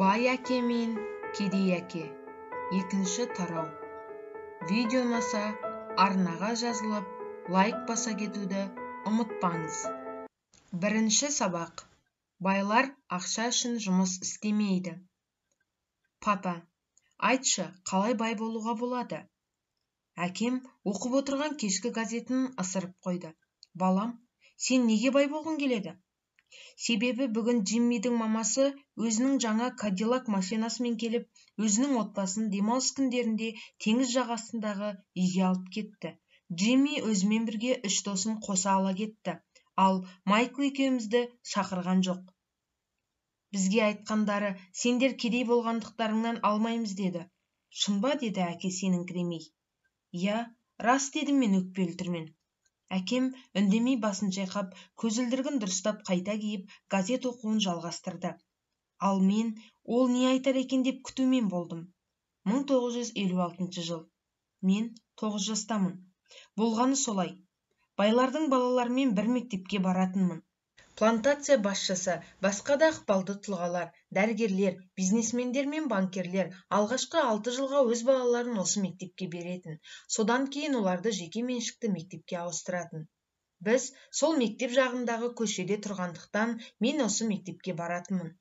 Бай әке мен кедей әке. Екінші тарау. Видео ұнаса, арнаға жазылып, лайк баса кетуді ұмытпаңыз. Бірінші сабақ. Байлар ақша үшін жұмыс істемейді. Папа, айтшы, қалай бай болуға болады? Әкем оқып отырған кешкі газетін ысырып қойды. Балам, сен неге бай болғың келеді? Себебі бүгін Джиммидің мамасы өзінің жаңа Кадиллак машинасымен келіп, өзінің отбасын демалыс күндерінде теңіз жағасындағы үйге алып кетті. Джимми өзімен бірге 3 досын қоса ала кетті, ал Майкл екеумізді шақырған жоқ. Бізге айтқандары, сендер кедей болғандықтарыңнан алмаймыз деді. Шын ба, деді әке сеніңкіремей. Иә, рас, дедім мен өкпелі түрмен. Әкем үндемей басын шайқап, көзілдірігін дұрыстап қайта киіп, газет оқуын жалғастырды. Ал мен, ол не айтар екен деп күтумен болдым. 1956 жыл. Мен 9 жастамын. Болғаны солай. Байлардың балаларымен бір мектепке баратынмын. Плантация басшысы, басқа да ықпалды тұлғалар, дәрігерлер, бизнесмендер мен банкерлер алғашқы 6 жылға өз балаларын осы мектепке беретін. Содан кейін оларды жеке меншікті мектепке ауыстыратын. Біз сол мектеп жағындағы көшеде тұрғандықтан мен осы мектепке баратынмын.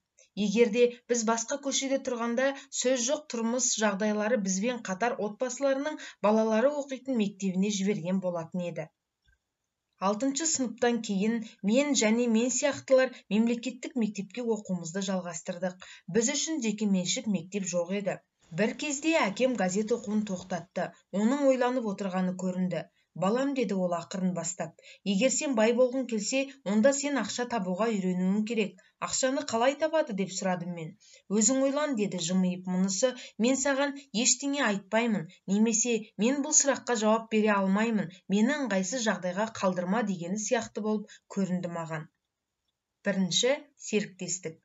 Егерде біз басқа көшеде тұрғанда сөз жоқ тұрмыс жағдайлары бізбен қатар отбасыларының балалары оқитын мектебіне жіберген болатын еді. 6 сыныптан кейін мен және мен сияқтылар мемлекеттік мектепке оқуымызды жалғастырдық. Біз үшін жеке меншік мектеп жоқ еді. Бір кезде әкем газет оқуын тоқтатты. Оның ойланып отырғаны көрінді. Балам, деді ол ақырын бастап, егер сен бай болғың келсе, онда сен ақша табуға үйренуің керек. Ақшаны қалай табады деп сұрадым мен. Өзің ойлан, деді жымиып. Мұнысы, мен саған ештеңе айтпаймын, немесе мен бұл сұраққа жауап бере алмаймын, мені ыңғайсыз жағдайға қалдырма дегені сияқты болып көрінді маған. Бірінші серіктестік.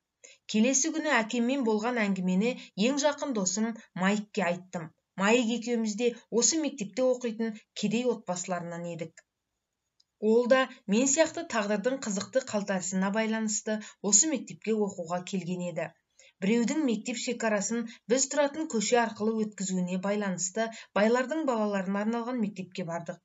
Келесі күні әкеммен болған әңгімені ең жақын досым Майкке айттым. Майк екеуміз де осы мектепте оқитын кедей отбасыларынан едік. Ол да мен сияқты тағдырдың қызықты қалтарысына байланысты осы мектепке оқуға келген еді. Біреудің мектеп шекарасын біз тұратын көше арқылы өткізуіне байланысты байлардың балаларына арналған мектепке бардық.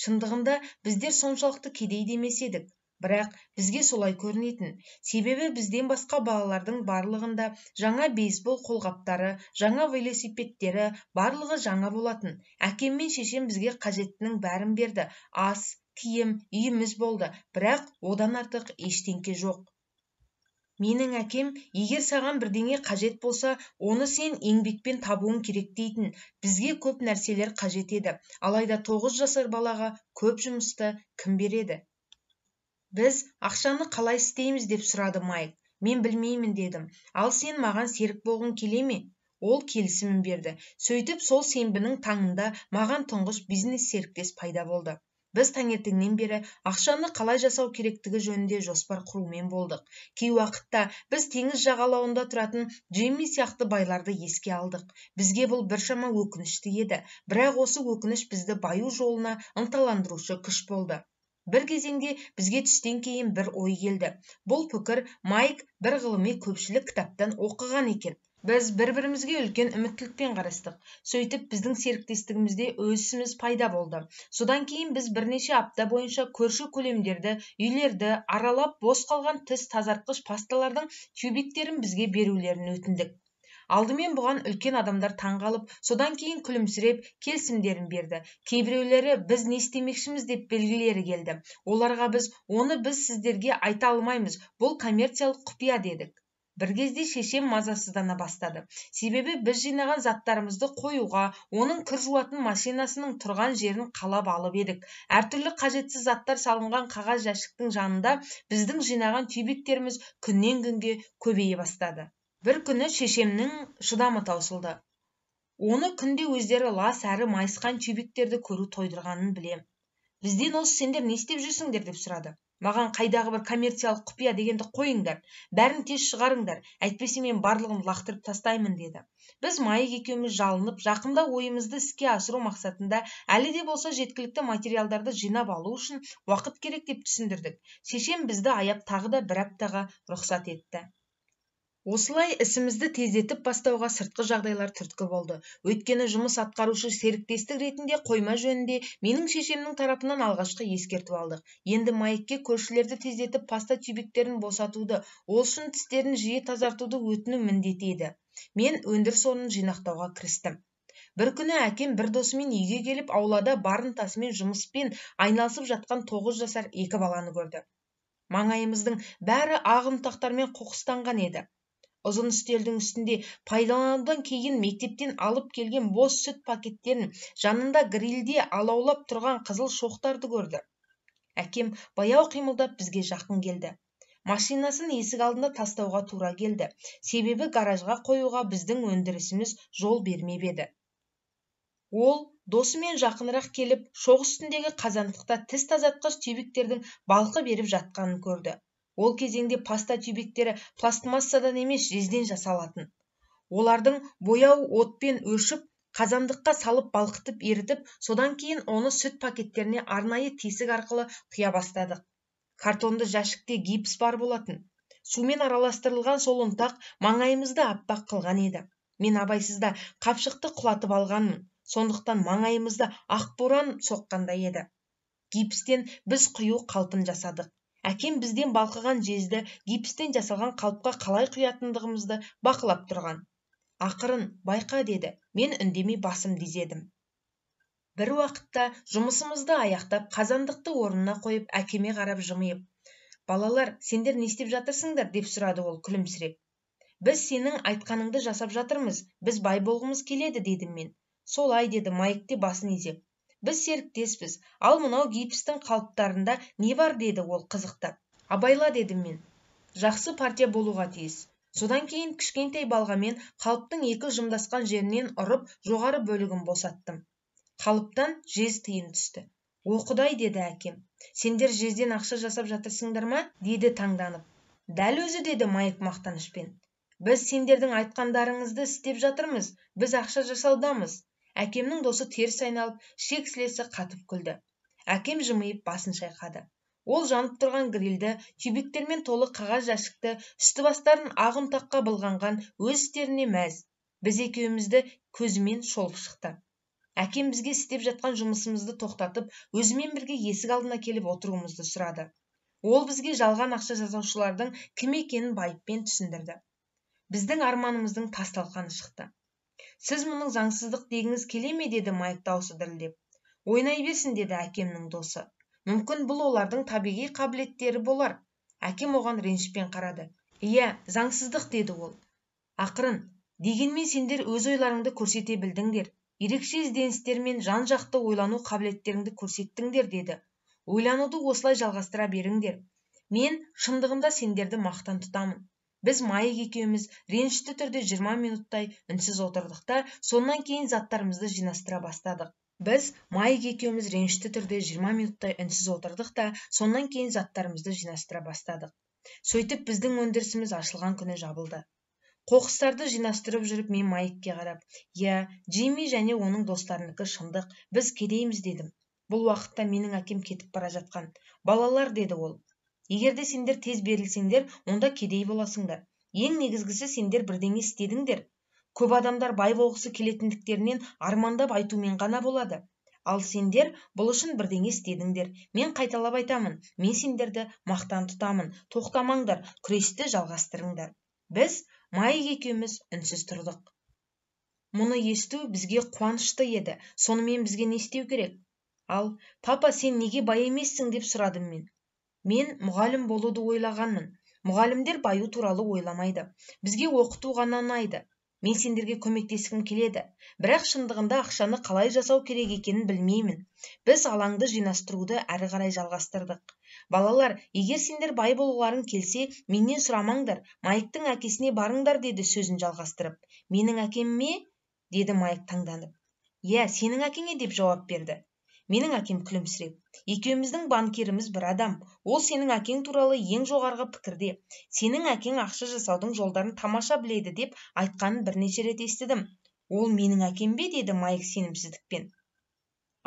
Шындығында біздер соншалықты кедей демес едік. Бірақ бізге солай көрінетін. Себебі бізден басқа балалардың барлығында жаңа бейсбол қолғаптары, жаңа велосипедтері, барлығы жаңа болатын. Әкем мен шешем бізге қажеттінің бәрін берді. Ас, киім, үйіміз болды. Бірақ одан артық ештеңке жоқ. Менің әкем, егер саған бірдеңе қажет болса, оны сен еңбекпен табуың керек дейтін. Бізге көп нәрселер қажет еді. Алайда 9 жасар балаға көп жұмысты кім береді? Біз ақшаны қалай істейміз деп сұрады Майк. Мен білмеймін дедім. Ал сен маған серік болғың келе ме? Ол келісімін берді. Сөйтіп сол сенбінің таңында маған тұңғыш бизнес серіктес пайда болды. Біз таңертеңнен бері ақшаны қалай жасау керектігі жөнінде жоспар құрумен болдық. Кей уақытта біз теңіз жағалауында тұратын Джимми сияқты байларды еске алдық. Бізге бұл біршама өкінішті еді, бірақ осы өкініш бізді баю жолына ынталандырушы күш болды. Бір кезеңде бізге түстен кейін бір ой келді. Бұл пікір Майк бір ғылыми көпшілік кітаптан оқыған екен. Біз бір-бірімізге үлкен үміттілікпен қарастық. Сөйтіп біздің серіктестігімізде өз ісіміз пайда болды. Содан кейін біз бірнеше апта бойынша көрші көлемдерді, үйлерді аралап, бос қалған тіс тазартқыш пасталардың тюбиктерін бізге берулерін өтіндік. Алдымен бұған үлкен адамдар таңғалып, содан кейін күлімсіреп келісімдерін берді. Кейбіреулері біз не істемекшіміз деп белгілері келді. Оларға оны біз сіздерге айта алмаймыз, бұл коммерциялық құпия дедік. Бір кезде шешем мазасыздана бастады. Себебі біз жинаған заттарымызды қоюға, оның кір жуатын машинасының тұрған жерін қалап алып едік. Әртүрлі қажетсіз заттар салынған қағаз жәшіктің жанында біздің жинаған тюбиктеріміз күннен күнге көбейе бастады. Бір күні шешемнің шыдамы таусылды. Оны күнде өздері лас әрі майысқан тюбиктерді көру тойдырғанын білем. Бізден осы сендер не істеп жүрсіңдер деп сұрады. Маған қайдағы бір коммерциялық құпия дегенді қойыңдар, бәрін тез шығарыңдар, әйтпесе мен барлығын лақтырып тастаймын деді. Біз Майк екеуміз жалынып, жақында ойымызды іске асыру мақсатында әлі де болса жеткілікті материалдарды жинап алу үшін уақыт керек деп түсіндірдік. Шешем бізді аяп тағы да бір аптаға рұқсат етті. Осылай ісімізді тездетіп бастауға сыртқы жағдайлар түрткі болды. Өйткені жұмыс атқарушы серіктестік ретінде қойма жөнінде менің шешемнің тарапынан алғашқы ескерту алдық. Енді Майкке көршілерді тездетіп паста тюбиктерін босатуды, ол үшін тістерін жиі тазартуды өтіну міндеті еді. Мен өндіріс орнын жинақтауға кірістім. Бір күні әкем бір досымен үйге келіп, аулада барын тасымен жұмыспен айналысып жатқан 9 жасар екі баланы көрді. Маңайымыздың бәрі ақ ұнтақтармен қоқыстанған еді. Ұзын үстелдің үстінде пайдаланудан кейін мектептен алып келген бос сүт пакеттерін, жанында грильде алаулап тұрған қызыл шоқтарды көрді. Әкем баяу қимылдап бізге жақын келді. Машинасын есік алдында тастауға тура келді. Себебі гаражға қоюға біздің өндірісіміз жол бермеп еді. Ол досымен жақынырақ келіп, шоқ үстіндегі қазандықта тіс тазартқыш тюбиктердің балқы беріп жатқанын көрді. Ол кезеңде паста тюбиктері пластмассадан емес, жезден жасалатын. Олардың бояу отпен өшіп, қазандыққа салып балқытып ерітіп, содан кейін оны сүт пакеттеріне арнайы тесік арқылы құя бастадық. Картонды жәшікте гипс бар болатын. Сумен араластырылған сол ұнтақ маңайымызды аппақ қылған еді. Мен абайсызда қапшықты құлатып алғанмын. Сондықтан маңайымызда ақ боран соққандай еді. Гипстен біз құю қалпын жасадық. Әкем бізден балқыған жезді гипстен жасалған қалыпқа қалай құятындығымызды бақылап тұрған. Ақырын, байқа деді. Мен үндемей басымды изедім. Бір уақытта жұмысымызды аяқтап, қазандықты орнына қойып, әкеме қарап жымиып, «Балалар, сендер не істеп жатырсыңдар?» деп сұрады ол күлімсіреп. «Біз сенің айтқаныңды жасап жатырмыз. Біз бай болғымыз келеді», дедім мен. «Солай», деді Майк те басын изеп. «Біз серіктеспіз. Ал мынау гипстің қалыптарында не бар?» деді ол қызықтап. «Абайла», дедім мен. «Жақсы партия болуға тиіс». Содан кейін кішкентай балғамен қалыптың екі жымдасқан жерінен ұрып, жоғары бөлігін босаттым. Қалыптан жез тиын түсті. «О Құдай», деді әкем. «Сендер жезден ақша жасап жатырсыңдар ма?» деді таңданып. «Дәл өзі», деді Майк мақтанышпен. «Біз сендердің айтқандарыңызды істеп жатырмыз. Біз ақша жасаудамыз». Әкемнің досы теріс айналып, шек-сілесі қатып күлді. Әкем жымиып басын шайқады. Ол жанып тұрған грильді, тюбиктермен толы қағаз жәшікті, үсті-бастарын ақ ұнтаққа былғанған өз істеріне мәз. Біз екеумізді көзімен шолып шықты. Әкем бізге істеп жатқан жұмысымызды тоқтатып, өзімен бірге есік алдына келіп отыруымызды сұрады. Ол бізге жалған ақша жасаушылардың кім екенін байыппен түсіндірді. Біздің арманымыздың тас-талқаны шықты. «Сіз мұның заңсыздық дегіңіз келе ме?» деді Майк даусы дірілдеп. «Ойнай берсін», деді әкемнің досы. «Мүмкін бұл олардың табиғи қабілеттері болар». Әкем оған ренішпен қарады. «Иә, заңсыздық», деді ол. «Ақырын, дегенмен сендер өз ойларыңды көрсете білдіңдер. Ерекше ізденістер мен жан-жақты ойлану қабілеттеріңді көрсеттіңдер», деді. «Ойлануды осылай жалғастыра беріңдер. Мен шындығында сендерді мақтан тұтамын». Біз Майк екеуміз ренішті түрде 20 минуттай үнсіз отырдық та, сонан кейін заттарымызды жинастыра бастадық. Сөйтіп біздің өндірісіміз ашылған күні жабылды. Қоқыстарды жинастырып жүріп мен Майкке қарап, «Я, Джимми және оның достарынікі шындық, біз кедейміз», дедім. Бұл уақытта менің әкем кетіп бара жатқан. «Балалар», деді ол. «Егерде сендер тез берілсеңдер, онда кедей боласыңдар. Ең негізгісі сендер бірдеңе істедіңдер. Көп адамдар бай болғысы келетіндіктерінен армандап айтумен ғана болады. Ал сендер бұл үшін бірдеңе істедіңдер. Мен қайталап айтамын, мен сендерді мақтан тұтамын. Тоқтамаңдар, күресті жалғастырыңдар». Біз Майк екеуміз үнсіз тұрдық. Мұны есту бізге қуанышты еді. Сонымен бізге не істеу керек? «Ал, папа, сен неге бай емессің?» деп сұрадым мен. «Мен мұғалім болуды ойлағанмын. Мұғалімдер баю туралы ойламайды. Бізге оқыту ғана ұнайды. Мен сендерге көмектескім келеді. Бірақ шындығында ақшаны қалай жасау керек екенін білмеймін». Біз алаңды жинастыруды әрі қарай жалғастырдық. «Балалар, егер сендер бай болуларың келсе, менен сұрамаңдар. Майктың әкесіне барыңдар», деді сөзін жалғастырып. «Менің әкем ме?» деді Майк таңданып. «Иә, сенің әкеңе», деп жауап берді. Менің әкем күлімсіреп. «Екеуміздің банкиріміз бір адам. Ол сенің әкең туралы ең жоғарғы пікірде. Сенің әкең ақша жасаудың жолдарын тамаша біледі» деп айтқанын бірнеше рет естідім. «Ол менің әкем бе?» деді Майк сенімсіздікпен.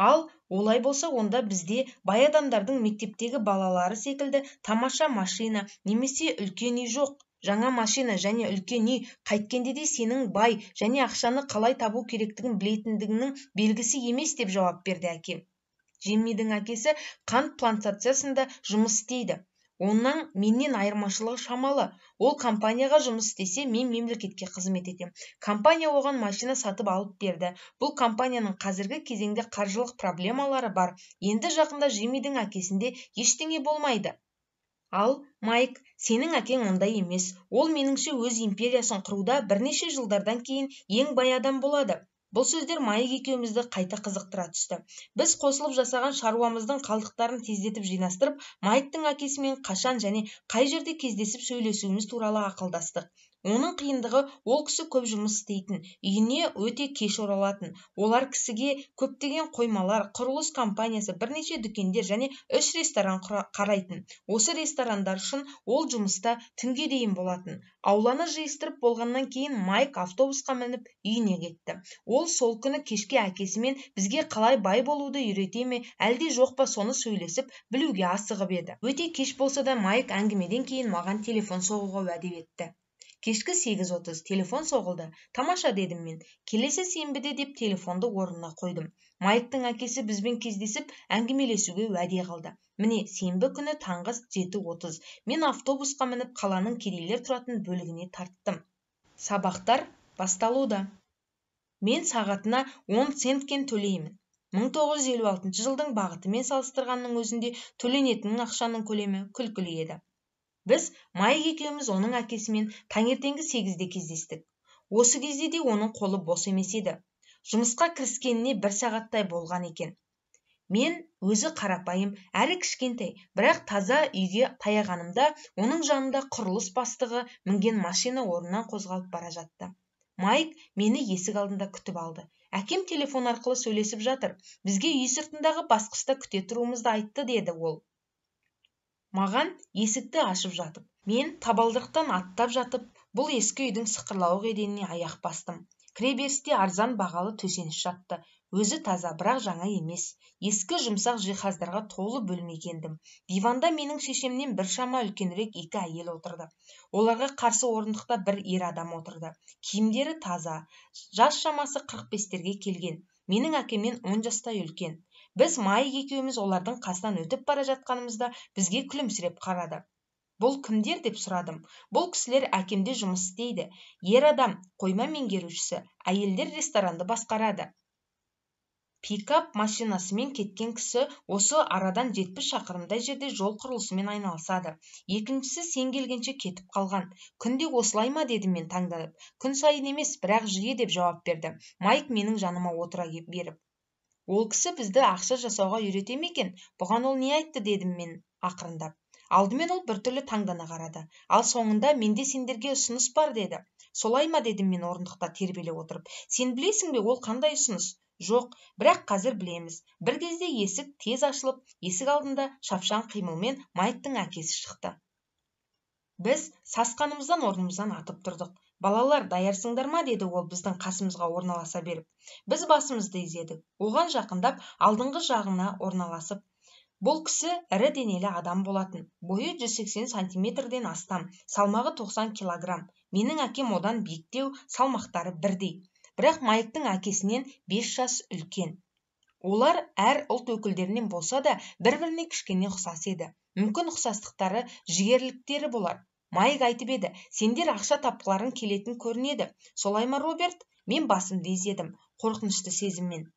«Ал, олай болса, онда бізде бай адамдардың мектептегі балалары секілді тамаша машина немесе үлкен үй жоқ. жаңа машина және үлкен үй қайткенде де сенің бай және ақшаны қалай табу керектігін білетіндігінің белгісі емес деп жауап берді әкем. Джиммидің әкесі қант плантациясында жұмыс істейді. Оның менен айырмашылығы шамалы. Ол компанияға жұмыс істесе, мен мемлекетке қызмет етем. Компания оған машина сатып алып берді. Бұл компанияның қазіргі кезеңде қаржылық проблемалары бар. Енді жақында Джиммидің әкесінде ештеңе болмайды. Ал, Майк, сенің әкең ондай емес. Ол меніңше өз империясын құруда бірнеше жылдардан кейін ең бай адам болады. Бұл сөздер Майк екеумізді қайта қызықтыра түсті. Біз қосылып жасаған шаруамыздың қалдықтарын тездетіп жинастырып, Майктың әкесімен қашан және қай жерде кездесіп сөйлесуіміз туралы ақылдастық. Оның қиындығы, ол кісі көп жұмыс істейтін, үйіне өте кеш оралатын. Олар кісіге көптеген қоймалар, құрылыс компаниясы, бірнеше дүкендер және 3 ресторан қарайтын. Осы ресторандар үшін ол жұмыста түнге дейін болатын. Ауланы жиыстырып болғаннан кейін Майк автобусқа мініп үйіне кетті. Ол сол күні кешке әкесімен бізге қалай бай болуды үйрете ме, әлде жоқ па соны сөйлесіп білуге асығып еді. Өте кеш болса да Майк әңгімеден кейін маған телефон соғуға уәде етті. Кешкі 8:30 телефон соғылды. Тамаша дедім мен. Келесі сенбіде деп телефонды орнына қойдым. Майктың әкесі бізбен кездесіп әңгімелесуге уәде қылды. Міне, сенбі күні таңғы 7:30 мен автобусқа мініп қаланың кедейлер тұратын бөлігіне тарттым. Сабақтар басталуда. Мен сағатына 10 центкен төлеймін. 1956 жылдың бағытымен салыстырғанның өзінде төленетін ақшаның көлемі күлкілі еді. Біз Майк екеуміз оның әкесімен таңертеңгі 8-де кездестік. Осы кезде де оның қолы бос емес еді. Жұмысқа кіріскеніне 1 сағаттай болған екен. Мен өзі қарапайым, әрі кішкентай, бірақ таза үйге таяғанымда оның жанында құрылыс бастығы мінген машина орнынан қозғалып бара жатты. Майк мені есік алдында күтіп алды. Әкем телефон арқылы сөйлесіп жатыр. Бізге үй сыртындағы басқышта күте тұруымызды айтты, деді ол. Маған есікті ашып жатып, мен табалдырықтан аттап жатып, бұл ескі үйдің сықырлауық еденіне аяқ бастым. Кіреберісте арзан бағалы төсеніш жатты. Өзі таза, бірақ жаңа емес. Ескі жұмсақ жиһаздарға толы бөлме кендім. Диванда менің шешемнен біршама үлкенірек 2 әйел отырды. Оларға қарсы орындықта бір ер адам отырды. Киімдері таза, жас шамасы 45-терге келген. Менің әкемнен 10 жастай үлкен. Біз Майк екеуміз олардың қасынан өтіп бара жатқанымызда бізге күлімсіреп қарады. Бұл кімдер деп сұрадым. Бұл кісілер әкемде жұмыс істейді. Ер адам қойма меңгерушісі, әйелдер ресторанды басқарады. Пикап машинасымен кеткен кісі осы арадан 70 шақырымдай жерде жол құрылысымен айналысады. Екіншісі сен келгенше кетіп қалған. Күнде осылай ма, дедім мен таңданып. Күн сайын емес, бірақ жиі, деп жауап берді. Майк менің жаныма отыра беріп. Ол кісі бізді ақша жасауға үйрете ме екен? Бұған ол не айтты, дедім мен ақырындап. Алдымен ол біртүрлі таңдана қарады. Ал соңында менде сендерге ұсыныс бар, деді. Солай ма, дедім мен орындықта тербеле отырып. Сен білесің бе, ол қандай ұсыныс? Жоқ, бірақ қазір білеміз. Бір кезде есік тез ашылып, есік алдында шапшаң қимылмен Майктың әкесі шықты. Біз сасқанымыздан орнымыздан атып тұрдық. Балалар, даярсыңдар ма, деді ол біздің қасымызға орналаса беріп. Біз басымызды изедік. Оған жақындап, алдыңғы жағына орналасып. Бұл кісі ірі денелі адам болатын. Бойы 180 сантиметрден астам, салмағы 90 килограмм. Менің әкем одан биіктеу, салмақтары бірдей. Бірақ Майктың әкесінен 5 жас үлкен. Олар әр ұлт өкілдерінен болса да, бір-біріне кішкене ұқсас еді. Мүмкін ұқсастықтары, жігерліктері болар. Майк айтып еді, сендер ақша тапқыларың келетін көрінеді. Солай ма, Роберт? Мен басымды изедім, қорқынышты сезіммен.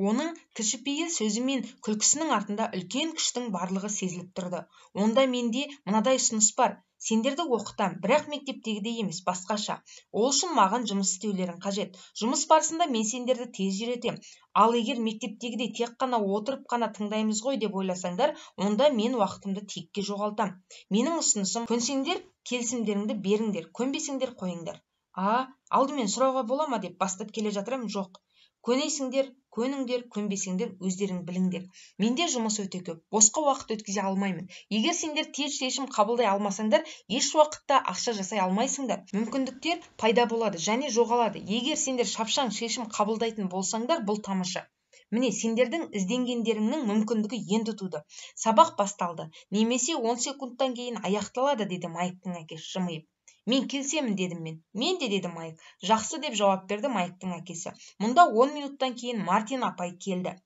Оның кішіпейіл сөзі мен күлкісінің артында үлкен күштің барлығы сезіліп тұрды. Онда менде мынадай ұсыныс бар. Сендерді оқытам, бірақ мектептегідей емес, басқаша. Ол үшін маған жұмыс істеулерің қажет. Жұмыс барысында мен сендерді тез үйретем. Ал егер мектептегідей тек қана отырып қана тыңдаймыз ғой деп ойласаңдар, онда мен уақытымды текке жоғалтам. Менің ұсынысым, көнсеңдер, келісімдеріңді беріңдер, көнбесеңдер қойыңдар. Алдымен сұрауға бола ма деп бастап келе жатырмын, жоқ. Көнесіңдер, көніңдер, көнбесеңдер, өздерің біліңдер. Менде жұмыс өте көп, босқа уақыт өткізе алмаймын. Егер сендер тез шешім қабылдай алмасаңдар, еш уақытта ақша жасай алмайсыңдар. Мүмкіндіктер пайда болады және жоғалады. Егер сендер шапшаң шешім қабылдайтын болсаңдар, бұл тамаша. Міне, сендердің ізденгендеріңнің мүмкіндігі енді туды. Сабақ басталды, немесе 10 секундтан кейін аяқталады, деді Майктың әкесі жымиып. Мен келісемін, дедім мен. Мен де, деді Майк. Жақсы, деп жауап берді Майктың әкесі. Мұнда 10 минуттан кейін Мартин апай келді.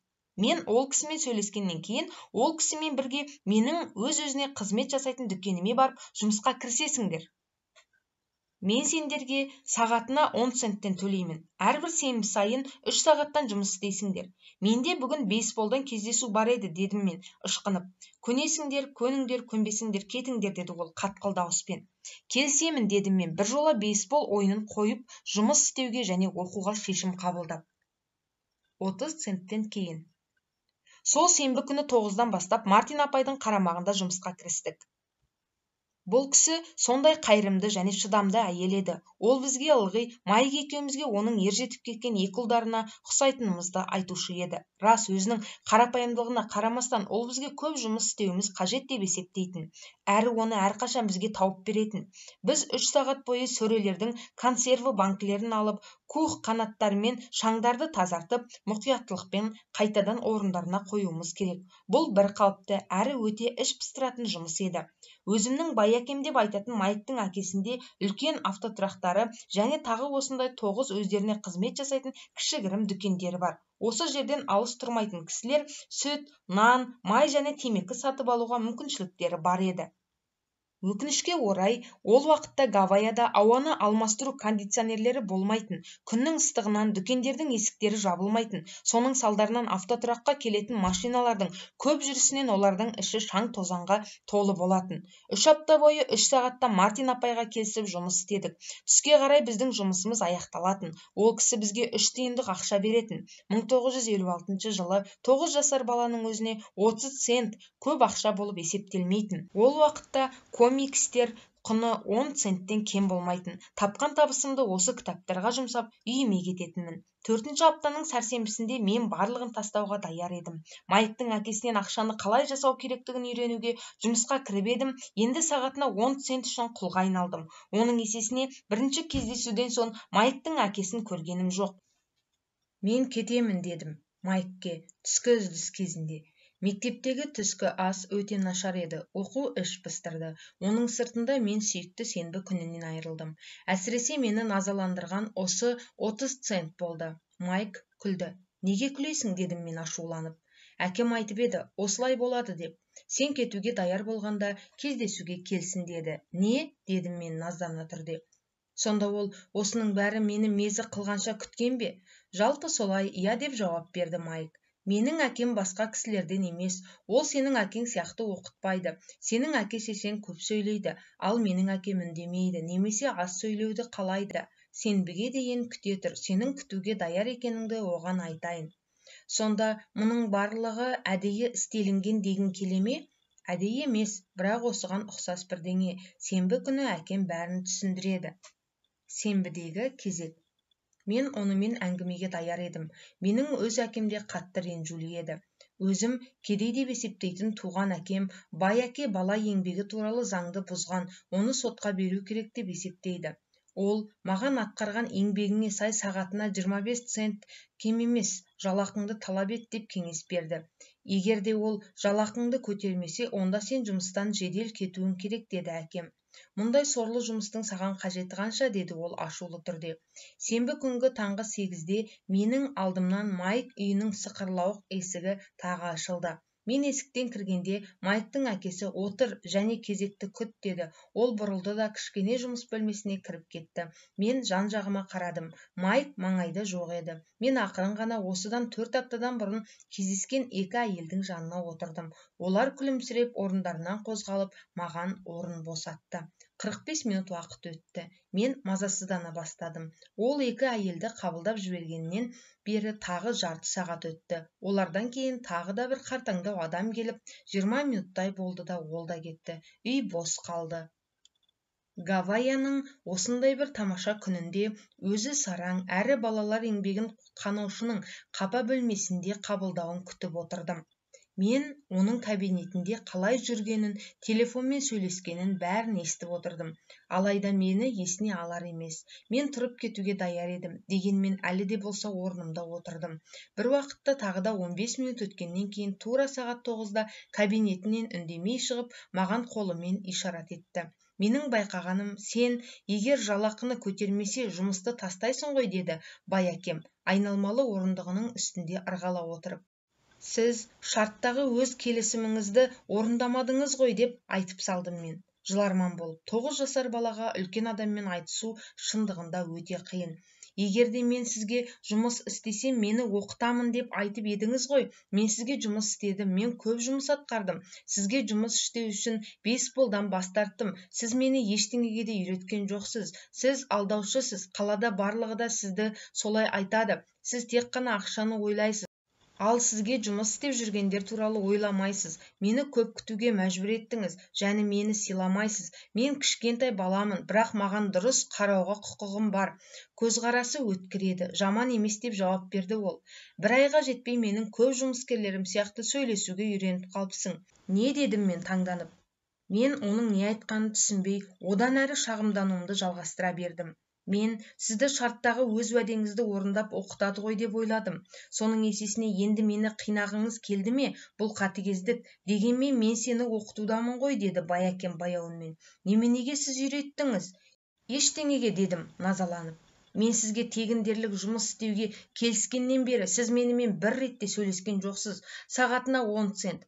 Мен ол кісімен сөйлескеннен кейін, ол кісімен бірге менің өз-өзіне қызмет жасайтын дүкеніме барып, жұмысқа кірісесіңдер. Мен сендерге сағатына 10 центтен төлеймін. Әрбір сенбі сайын 3 сағаттан жұмыс істейсіңдер. Менде бүгін бейсболдан кездесу бар еді, дедім мен ышқынып. Көнесіңдер, көніңдер, көнбесіңдер, кетіңдер, деді ол қатқыл дауыспен. Келісемін, дедім мен, біржола бейсбол ойынын қойып, жұмыс істеуге және оқуға шешім қабылдап. 30 центтен кейін. Сол сенбі күні 9-дан бастап Мартин апайдың қарамағында жұмысқа кірістік. Бұл кісі сондай қайырымды және шыдамды әйел еді. Ол бізге ылғи, Майк екеумізге оның ержетіп кеткен екі ұлдарына ұқсайтынымызды айтушы еді. Рас, өзінің қарапайымдылығына қарамастан, ол бізге көп жұмыс істеуіміз қажет деп есептейтін. Әрі оны әрқашан бізге тауып беретін. Біз 3 сағат бойы сөрелердің консерві банкілерін алып, кух қанаттарымен шаңдарды тазартып, мұқияттылықпен қайтадан орындарына қоюымыз керек. Бұл бір қалыпты, әрі өте іш пыстыратын жұмыс еді. Өзімнің Байакем деп айтатын Майктың әкесінде үлкен автотұрақтары және тағы осындай 9 өздеріне қызмет жасайтын кішігірім дүкендері бар. Осы жерден алыс тұрмайтын кісілер сүт, нан, май және темекі сатып алуға мүмкіншіліктері бар еді. Өкінішке орай, ол уақытта Гавайяда ауаны алмастыру кондиционерлері болмайтын, күннің ыстығынан дүкендердің есіктері жабылмайтын. Соның салдарынан автотұраққа келетін машиналардың көп жүрісінен олардың іші шаң тозаңға толы болатын. 3 апта бойы 3 сағатта Мартин апайға келісіп жұмыс істедік. Түске қарай біздің жұмысымыз аяқталатын. Ол кісі бізге 3 тиындық ақша беретін. 1956 жылы 9 жасар баланың өзіне 30 цент көп ақша болып есептелмейтін. Ол уақытта комикстер құны 10 центтен кем болмайтын. Тапқан табысымды осы кітаптарға жұмсап, үйіме кететінмін. 4-ші аптаның сәрсенбісінде мен барлығын тастауға даяр едім. Майктың әкесінен ақшаны қалай жасау керектігін үйренуге жұмысқа кіріп едім. Енді сағатына 10 цент үшін құлға айналдым. Оның есесіне бірінші кездесуден соң Майктың әкесін көргенім жоқ. Мен кетемін, дедім Майкке түскі үзіліс кезінде. Мектептегі түскі ас өте нашар еді. Оқу іш пыстырды. Оның сыртында мен сүйікті сенбі күнінен айырылдым. Әсіресе мені назаландырған осы 30 цент болды. Майк күлді. Неге күлесің, дедім мен ашуланып. Әкем айтып еді, осылай болады деп. Сен кетуге даяр болғанда кездесуге келсін деді. Не? Дедім мен наздана түрде. Сонда ол, осының бәрі мені мезі қылғанша күткен бе? Жалпы солай, иә, деп жауап берді Майк. Менің әкем басқа кісілерден емес, ол сенің әкең сияқты оқытпайды. Сенің әке шешең көп сөйлейді, ал менің әкем үндемейді, немесе аз сөйлеуді қалайды. Сенбіге дейін күте тұр, сенің күтуге даяр екеніңді оған айтайын. Сонда мұның барлығы әдейі істелінген дегің келе ме? Әдейі емес, бірақ осыған ұқсас бірдеңе. Сенбі күні әкем бәрін түсіндіреді. Сенбідегі кезек. Мен онымен әңгімеге даяр едім. Менің өз әкемде қатты ренжулі еді. Өзім кедей деп есептейтін туған әкем Байаке бала еңбегі туралы заңды бұзған, оны сотқа беру керек деп есептейді. Ол маған атқарған еңбегіңе сай сағатына 25 цент кем емес жалақыңды талап ет деп кеңес берді. Егер де ол жалақыңды көтермесе, онда сен жұмыстан жедел кетуің керек, деді әкем. Мұндай сорлы жұмыстың саған қажеті қанша, деді ол ашулы түрде. Сенбі күнгі таңғы 8-де менің алдымнан Майк үйінің сықырлауық есігі тағы ашылды. Мен есіктен кіргенде Майктың әкесі отыр және кезекті күт, деді. Ол бұрылды да кішкене жұмыс бөлмесіне кіріп кетті. Мен жан-жағыма қарадым. Майк маңайда жоқ еді. Мен ақырын ғана осыдан 4 аптадан бұрын кездескен екі әйелдің жанына отырдым. Олар күлімсіреп орындарынан қозғалып, маған орын босатты. 45 минут уақыт өтті. Мен мазасыздана бастадым. Ол екі әйелді қабылдап жібергеннен бері тағы жарты сағат өтті. Олардан кейін тағы да бір қартаңдау адам келіп, 20 минуттай болды да ол да кетті. Үй бос қалды. Гавайяның осындай бір тамаша күнінде өзі сараң, әрі балалар еңбегін қанаушының қапа бөлмесінде қабылдауын күтіп отырдым. Мен оның кабинетінде қалай жүргенін, телефонмен сөйлескенін бәрін естіп отырдым. Алайда мені есіне алар емес. Мен тұрып кетуге даяр едім. Дегенмен әлі де болса орнымда отырдым. Bir уақытта тағы да 15 минут өткеннен кейін тура сағат 9-да кабинетінен үндемей шығып, маған қолымен ишарат етті. Менің байқағаным, сен егер жалақыны көтермесе жұмысты тастайсың ғой, деді бай әкем, айналмалы орындығының үстінде ырғала отырып. Сіз шарттағы өз келісіміңізді орындамадыңыз ғой, деп айтып салдым мен. Жыларман болып, 9 жасар балаға үлкен адаммен айтысу шындығында өте қиын. Егер де мен сізге жұмыс істесем, мені оқытамын деп айтып едіңіз ғой. Мен сізге жұмыс істедім, мен көп жұмыс атқардым. Сізге жұмыс істеу үшін бейсболдан бас тарттым. Сіз мені ештеңеге де үйреткен жоқсыз. Сіз алдаушысыз. Қалада барлығы да сізді солай айтады. Сіз тек қана ақшаны ойлайсыз. Ал сізге жұмыс істеп жүргендер туралы ойламайсыз. Мені көп күтуге мәжбүр еттіңіз, және мені сыйламайсыз. Мен кішкентай баламын, бірақ маған дұрыс қарауға құқығым бар. Көзқарасы өткір еді, жаман емес деп жауап берді ол. Bir айға жетпей менің көп жұмыскерлерім сияқты сөйлесуге үйреніп қалыпсың. Не, дедім мен таңданып. Мен оның не айтқанын түсінбей, одан әрі шағымдануымды жалғастыра бердім. Мен сізді шарттағы өз уәдеңізді орындап оқытады ғой деп ойладым. Соның есесіне енді мені қинағыңыз келді ме? Бұл қатыгездік. Дегенмен мен сені оқытудамын ғой, деді бай әкем баяу үнмен. Неменеге сіз үйреттіңіз? Ештеңеге, дедім назаланып. Мен сізге тегіндерлік жұмыс істеуге келіскеннен бері сіз менімен бір ретте сөйлескен жоқсыз. Сағатына 10 цент.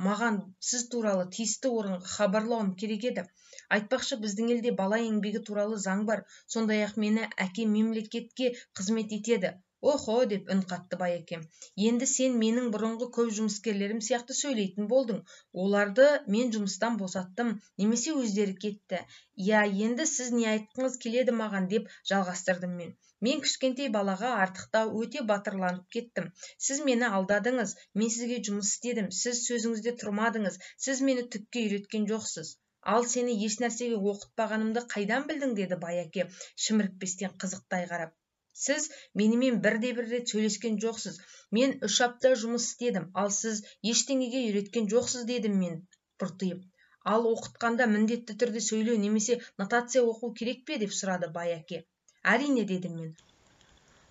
Маған сіз туралы тиісті орынға хабарлауым керек еді. Айтпақшы, біздің елде бала еңбегі туралы заң бар. Сондай-ақ мені әкем мемлекетке қызмет етеді. Охо, деп үн қатты бай әкем. Енді сен менің бұрынғы көп жұмыскерлерім сияқты сөйлейтін болдың. Оларды мен жұмыстан босаттым, немесе өздері кетті. Енді сіз не айтқыңыз келеді маған, деп жалғастырдым мен. Мен кішкентай балаға артықтау өте батырланып кеттім. Сіз мені алдадыңыз, мен сізге жұмыс істедім, сіз сөзіңізде тұрмадыңыз, сіз мені түкке үйреткен жоқсыз. Ал сені ешнәрсеге оқытпағанымды қайдан білдің, деді бай әке, шімірікпестен қызықтай қарап. Сіз менімен бірде-бір рет сөйлескен жоқсыз. Мен 3 апта жұмыс істедім, ал сіз ештеңеге үйреткен жоқсыз, дедім мен бұртиып. Ал оқытқанда міндетті түрде сөйлеу немесе нотация оқу керек пе, деп сұрады бай әке. Әрине, дедім мен.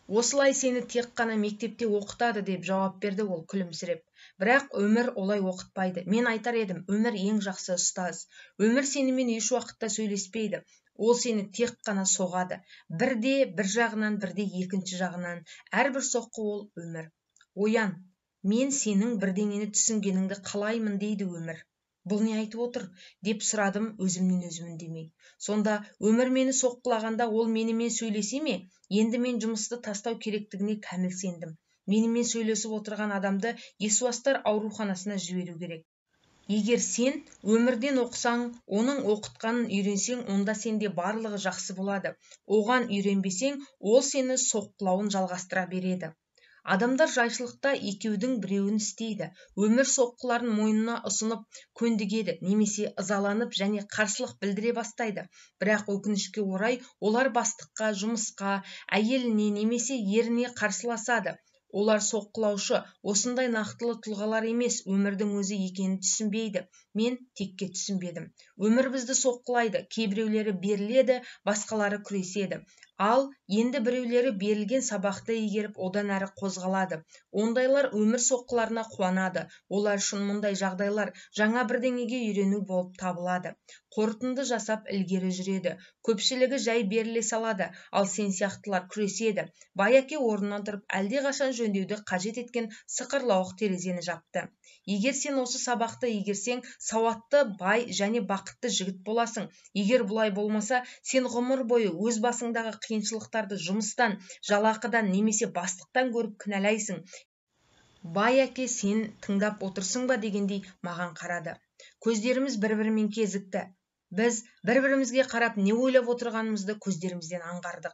Осылай сені тек қана мектепте оқытады, деп жауап берді ол күлімсіреп. Бірақ өмір олай оқытпайды. Мен айтар едім, өмір ең жақсы ұстаз. Өмір сенімен еш уақытта сөйлеспейді. Ол сені тек қана соғады. Бірде бір жағынан, бірде екінші жағынан. Әрбір соққы ол өмір. Оян, мен сенің бірдеңені түсінгеніңді қалаймын, дейді өмір. Бұл не айтып отыр, деп сұрадым өзімнен өзім үндемей. Сонда өмір мені соққылағанда ол менімен сөйлесе ме? Енді мен жұмысты тастау керектігіне кәміл сендім. Менімен сөйлесіп отырған адамды Есуастар ауруханасына жіберу керек. Егер сен өмірден оқысаң, оның оқытқанын үйренсең, онда сенде барлығы жақсы болады. Оған үйренбесең, ол сені соққылауын жалғастыра береді. Адамдар жайшылықта екеудің біреуін істейді. Өмір соққыларын мойнына ұсынып көндігеді, немесе ызаланып және қарсылық білдіре бастайды. Бірақ өкінішке орай, олар бастыққа, жұмысқа, әйеліне немесе еріне қарсыласады. Олар соққылаушы, осындай нақтылы тұлғалар емес, өмірдің өзі екенін түсінбейді. Мен текке түсінбедім. Өмір бізді соққылайды, кейбіреулері беріледі, басқалары күреседі. Ал енді біреулері берілген сабақты игеріп, одан әрі қозғалады. Ондайлар өмір соққыларына қуанады. Олар үшін мұндай жағдайлар жаңа бірдеңеге үйрену болып табылады. Қорытынды жасап ілгері жүреді. Көпшілігі жай беріле салады, ал сен сияқтылар күреседі. Бай әке орнынан тұрып, әлдеқашан жөндеуді қажет еткен сықырлауық терезені жапты. Егер сен осы сабақты игерсең, сауатты, бай және бақытты жігіт боласың. Егер бұлай болмаса, сен ғұмыр бойы өз басыңдағы қиыншылықтарды жұмыстан, жалақыдан немесе бастықтан көріп кінәлайсың. Бай әке, сен тыңдап отырсың ба, дегендей маған қарады. Көздеріміз бір-бірімен кезікті. Біз бір-бірімізге қарап не ойлап отырғанымызды көздерімізден аңғардық.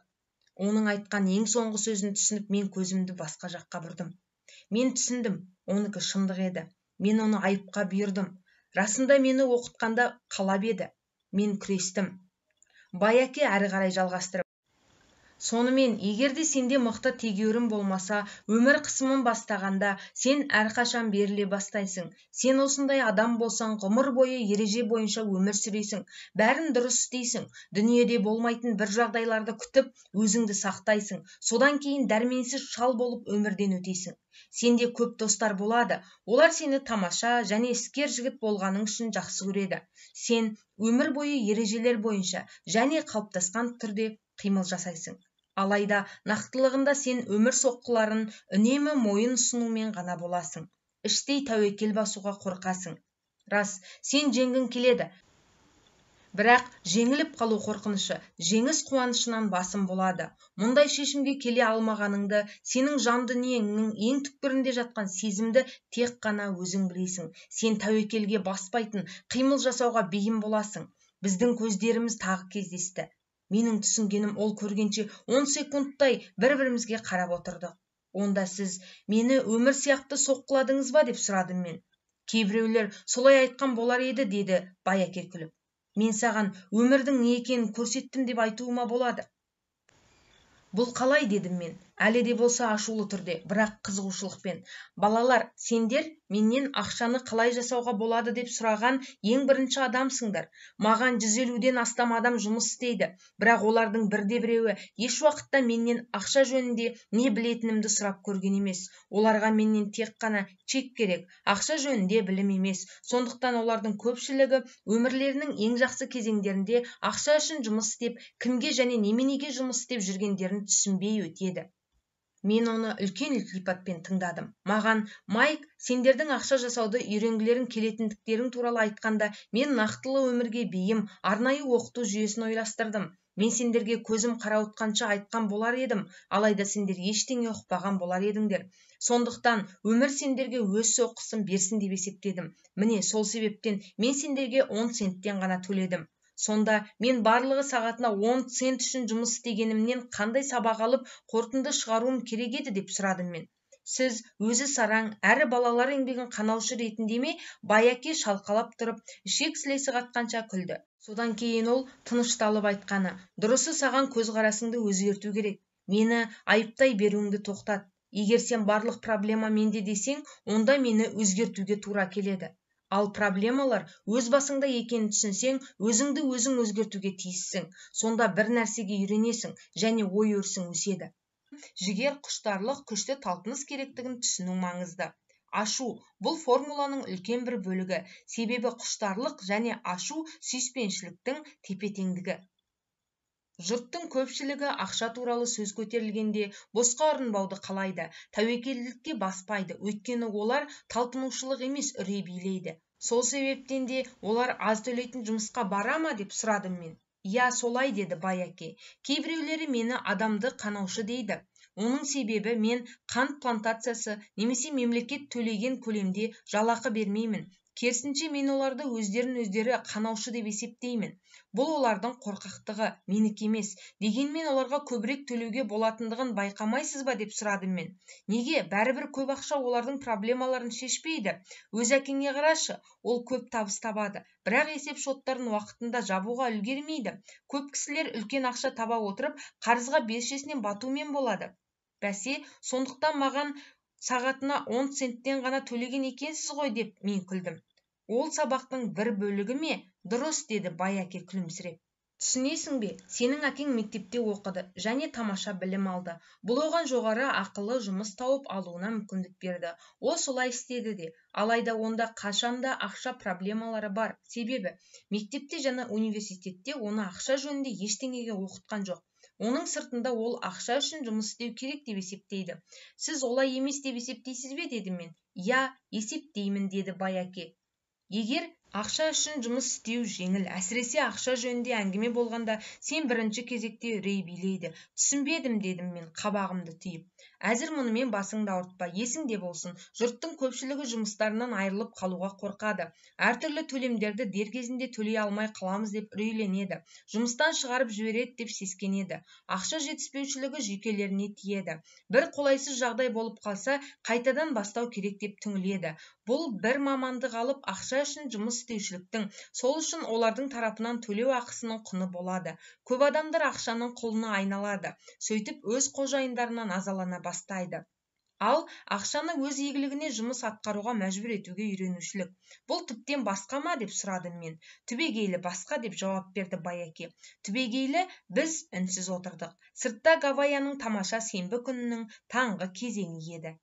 Оның айтқан ең соңғы сөзін түсініп, мен көзімді басқа жаққа бұрдым. Мен түсіндім, оныкі шындық еді. Мен оны айыпқа бұйырдым. Расында мені оқытқанда қалап еді. Мен күрестім. Бай әке әрі қарай жалғастырып. Сонымен, егерде сенде мықты тегеурін болмаса, өмір қысымын бастағанда сен әрқашан беріле бастайсың. Сен осындай адам болсаң, ғұмыр бойы ереже бойынша өмір сүресің. Бәрін дұрыс істейсің. Дүниеде болмайтын бір жағдайларды күтіп, өзіңді сақтайсың. Содан кейін дәрменсіз шал болып өмірден өтесің. Сенде көп достар болады. Олар сені тамаша және іскер жігіт болғаның үшін жақсы көреді. Сен өмір бойы ережелер бойынша және қалыптасқан түрде қимыл жасайсың. Алайда нақтылығында сен өмір соққыларын үнемі мойын ұсынумен ғана боласың. Іштей тәуекел басуға қорқасың. Рас, сен жеңгің келеді. Бірақ жеңіліп қалу қорқынышы жеңіс қуанышынан басым болады. Мұндай шешімге келе алмағаныңды, сенің жан дүниеңнің ең түкпірінде жатқан сезімді тек қана өзің білесің. Сен тәуекелге баспайтын, қимыл жасауға бейім боласың. Біздің көздеріміз тағы кездесті. Менің түсінгенім ол көргенше 10 секундтай бір-бірімізге қарап отырдық. Онда сіз мені өмір сияқты соққыладыңыз ба деп сұрадым мен. Кейбіреулер солай айтқан болар еді, деді Баяке күліп. Мен саған өмірдің не екенін көрсеттім деп айтуыма болады. Бұл қалай, дедім мен, әлі де болса ашулы түрде, бірақ қызығушылықпен. Балалар, сендер менен ақшаны қалай жасауға болады деп сұраған ең бірінші адамсыңдар. Маған 150-ден астам адам жұмыс істейді, бірақ олардың бірде біреуі еш уақытта менен ақша жөнінде не білетінімді сұрап көрген емес. Оларға менен тек қана чек керек, ақша жөнінде білім емес. Сондықтан олардың көпшілігі өмірлерінің ең жақсы кезеңдерінде ақша үшін жұмыс істеп, кімге және неменеге жұмыс істеп жүргендерін түсінбей өтеді. Мен оны үлкен ілтипатпен тыңдадым. Маған Майк, сендердің ақша жасауды үйренгілерің келетіндіктерің туралы айтқанда, мен нақтылы өмірге бейім, арнайы оқыту жүйесін ойластырдым. Мен сендерге көзім қарауытқанша айтқан болар едім, алайда сендер ештеңе ұқпаған болар едіңдер. Сондықтан өмір сендерге өз соққысын берсін деп есептедім. Міне сол себептен мен сендерге 10 центтен ғана төледім. Сонда мен барлығы сағатына 10 цент үшін жұмыс істегенімнен қандай сабақ алып қорытынды шығаруым керек еді деп сұрадым мен. Сіз өзі сараң, әрі балалар еңбегін қанаушы ретінде ме? Баяке шалқалап тұрып, ішек сілесі қатқанша күлді. Содан кейін ол тынышталып айтқаны, дұрысы саған көзқарасыңды өзгерту керек. Мені айыптай беруіңді тоқтат. Егер сен барлық проблема менде десең, онда мені өзгертуге тура келеді. Ал проблемалар өз басыңда екенін түсінсең, өзіңді өзің өзгертуге тиіссің. Сонда бір нәрсеге үйренесің және ой өрісің өседі. Жігер, құштарлық, күшті талпыныс керектігін түсіну маңызды. Ашу бұл формуланың үлкен бір бөлігі, себебі құштарлық және ашу сүйіспеншіліктің тепе-теңдігі. Жұрттың көпшілігі ақша туралы сөз көтерілгенде босқа ұрынбауды қалайды, тәуекелділікке баспайды, өйткені олар талпынушылық емес, үрей билейді. Сол себептен де олар аз төлейтін жұмысқа бара ма деп сұрадым мен. Я, солай, деді Баяке. Кейбіреулері мені адамды қанаушы дейді. Оның себебі мен қант плантациясы немесе мемлекет төлеген көлемде жалақы бермеймін. Керісінше мен оларды өздерін-өздері қанаушы деп есептеймін. Бұл олардың қорқақтығы, менікі емес. Дегенмен оларға көбірек төлеуге болатындығын байқамайсыз ба деп сұрадым мен. Неге? Бәрібір көп ақша олардың проблемаларын шешпейді. Өз әкеңе қарашы, ол көп табыс табады, бірақ есеп шоттарын уақытында жабуға үлгермейді. Көп кісілер үлкен ақша таба отырып, қарызға белшесінен батумен болады. Бәсе, сондықтан маған сағатына 10 центтен ғана төлеген екенсіз ғой деп мен күлдім. Ол сабақтың бір бөлігі ме? Дұрыс, деді Баяке күлімсіреп. Түсінесің бе? Сенің әкең мектепте оқыды және тамаша білім алды. Бұл оған жоғары ақылы жұмыс тауып алуына мүмкіндік берді. Ол солай істеді де. Алайда онда қашанда ақша проблемалары бар. Себебі мектепте және университетте оны ақша жөнінде ештеңеге оқытқан жоқ. Оның сыртында ол ақша үшін жұмыс істеу керек деп есептейді. Сіз олай емес деп есептейсіз бе, дедім мен. Я, есептеймін, деді Баяке. Егер ақша үшін жұмыс істеу жеңіл, әсіресе ақша жөнінде әңгіме болғанда, сен бірінші кезекте үрей билейді. Түсінбедім, дедім мен, қабағымды түйіп. Әзір мұнымен басыңды ауыртпа, есіңде болсын. Жұрттың көпшілігі жұмыстарынан айырылып қалуға қорқады. Әртүрлі төлемдерді дер кезінде төлей алмай қаламыз деп үрейленеді. Жұмыстан шығарып жібереді деп сескенеді. Ақша жетіспеушілігі жүйкелеріне тиеді. Бір қолайсыз жағдай болып қалса, қайтадан бастау керек деп түңіледі. Бұл бір мамандық алып ақша үшін жұмыс істеушіліктің, сол үшін олардың тарапынан төлеу ақысының құны болады. Көп адамдар ақшаның құлына айналады, сөйтіп өз қожайындарынан назалана бастайды. Ал ақшаны өз игілігіне жұмыс атқаруға мәжбүр етуге үйренушілік. Бұл тіптен басқа ма деп сұрадым мен. Түбегейлі басқа деп жауап берді Байаке. Түбегейлі біз үнсіз отырдық. Сыртта Гавайяның тамаша сенбі күнінің таңғы кезеңі еді.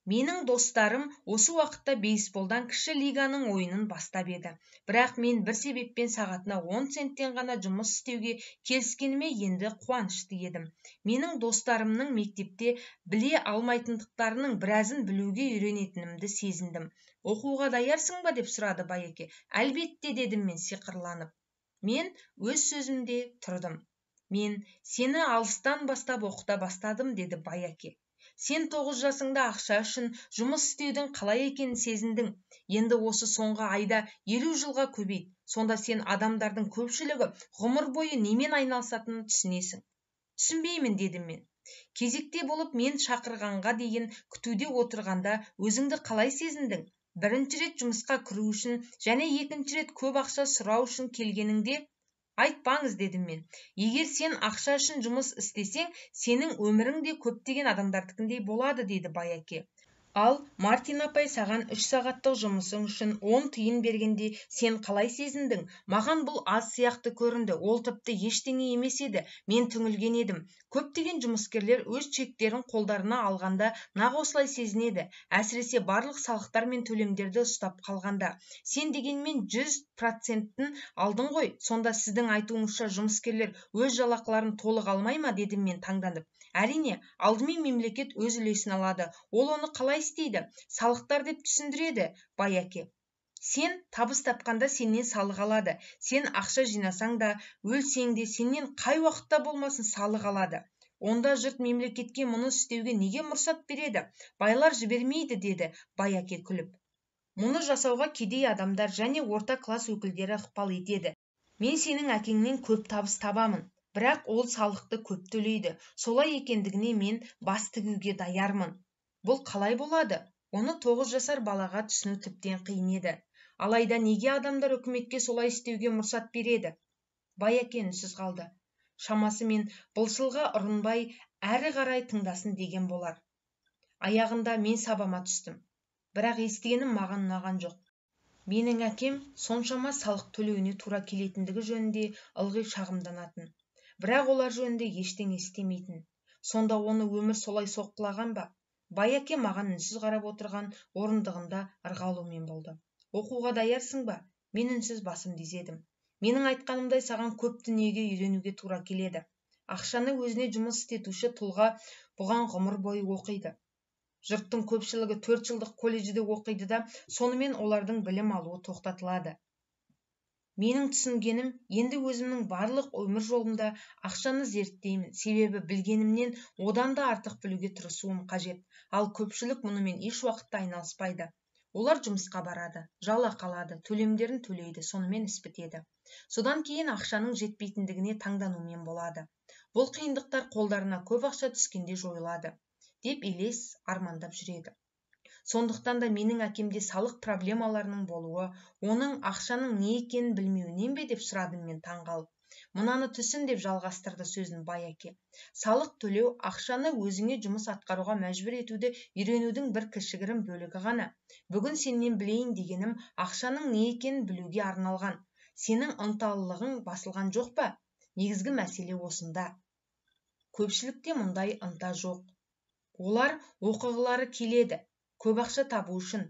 Менің достарым осы уақытта бейсболдан кіші лиганың ойынын бастап еді. Бірақ мен бір себеппен сағатына 10 центтен ғана жұмыс істеуге келіскеніме енді қуанышты едім. Менің достарымның мектепте біле алмайтындықтарының біразын білуге үйренетінімді сезіндім. Оқуға даярсың ба деп сұрады Байаке. Әлбетте, дедім мен сиқырланып. Мен өз сөзімде тұрдым. Мен сені алыстан бастап оқыта бастадым, деді Байаке. Сен 9 жасыңда ақша үшін жұмыс істеудің қалай екенін сезіндің. Енді осы соңғы айда 50 жылға көбейді. Сонда сен адамдардың көпшілігі ғұмыр бойы немен айналысатынын түсінесің. Түсінбеймін, дедім мен. Кезекте болып мен шақырғанға дейін күтуде отырғанда өзіңді қалай сезіндің? Бірінші рет жұмысқа кіру үшін және екінші рет көп ақша сұрау үшін келгеніңде айтпаңыз, дедім мен. Егер сен ақша үшін жұмыс істесең, сенің өмірің де көптеген адамдардікіндей болады, деді Байаке. Ал Мартин апай саған 3 сағаттық жұмысың үшін 10 тиын бергенде сен қалай сезіндің? Маған бұл аз сияқты көрінді. Ол тіпті ештеңе емес еді. Мен түңілген едім. Көптеген жұмыскерлер өз чектерін қолдарына алғанда нақ осылай сезінеді. Әсіресе барлық салықтар мен төлемдерді ұстап қалғанда. Сен дегенмен 100%-ін алдың ғой. Сонда сіздің айтуыңызша жұмыскерлер өз жалақыларын толық алмай ма, дедім мен таңданып. Әрине, алдымен мемлекет өз үлесін алады. Ол оны қалай істейді? Салықтар деп түсіндіреді Байаке. Сен табыс тапқанда сенен салық алады. Сен ақша жинасаң да, өлсең де сенен қай уақытта болмасын салық алады. Онда жұрт мемлекетке мұны істеуге неге мұрсат береді? Байлар жібермейді, деді Байаке күліп. Мұны жасауға кедей адамдар және орта класс өкілдері ықпал етеді. Мен сенің әкеңнен көп табыс табамын. Бірақ ол салықты көп төлейді. Солай екендігіне мен бас тігуге даярмын. Бұл қалай болады? Оны 9 жасар балаға түсіну тіптен қиын еді. Алайда неге адамдар үкіметке солай істеуге мұрсат береді? Байаке үнсіз қалды. Шамасы мен былшылға ұрынбай әрі қарай тыңдасын деген болар. Аяғында мен сабама түстім. Бірақ естігенім маған ұнаған жоқ. Менің әкем соншама салық төлеуіне тура келетіндігі жөнінде ылғи шағымданатын. Бірақ олар жөнінде ештеңе істемейтін. Сонда оны өмір солай соққылаған ба? Байаке маған үнсіз қарап отырған орындығында ырғалумен болды. Оқуға даярсың ба? Мен үнсіз басымды изедім. Менің айтқанымдай саған көп дүниеге үйренуге тура келеді. Ақшаны өзіне жұмыс істетуші тұлға бұған ғұмыр бойы оқиды. Жұрттың көпшілігі 4 жылдық колледжде оқиды да, сонымен олардың білім алуы тоқтатылады. Менің түсінгенім, енді өзімнің барлық өмір жолымда ақшаны зерттеймін, себебі білгенімнен одан да артық білуге тырысуым қажет. Ал көпшілік мұнымен еш уақытта айналыспайды. Олар жұмысқа барады, жалақы алады, төлемдерін төлейді, сонымен іс бітеді. Содан кейін ақшаның жетпейтіндігіне таңданумен болады. Бұл қиындықтар қолдарына көп ақша түскенде жойылады, деп елес армандап жүреді. Сондықтан да менің әкемде салық проблемаларының болуы, оның ақшаның не екенін білмеуінен бе деп сұрадым мен таңғалып. Мұнаны түсін, деп жалғастырды сөзін Байаке. Салық төлеу ақшаны өзіңе жұмыс атқаруға мәжбүр етуді үйренудің бір кішігірім бөлігі ғана. Бүгін сенен білейін дегенім ақшаның не екенін білуге арналған. Сенің ынталылығың басылған жоқ па? Негізгі мәселе осында. Көпшілікте мұндай ынта жоқ. Олар оқығылары келеді. Көп ақша табу үшін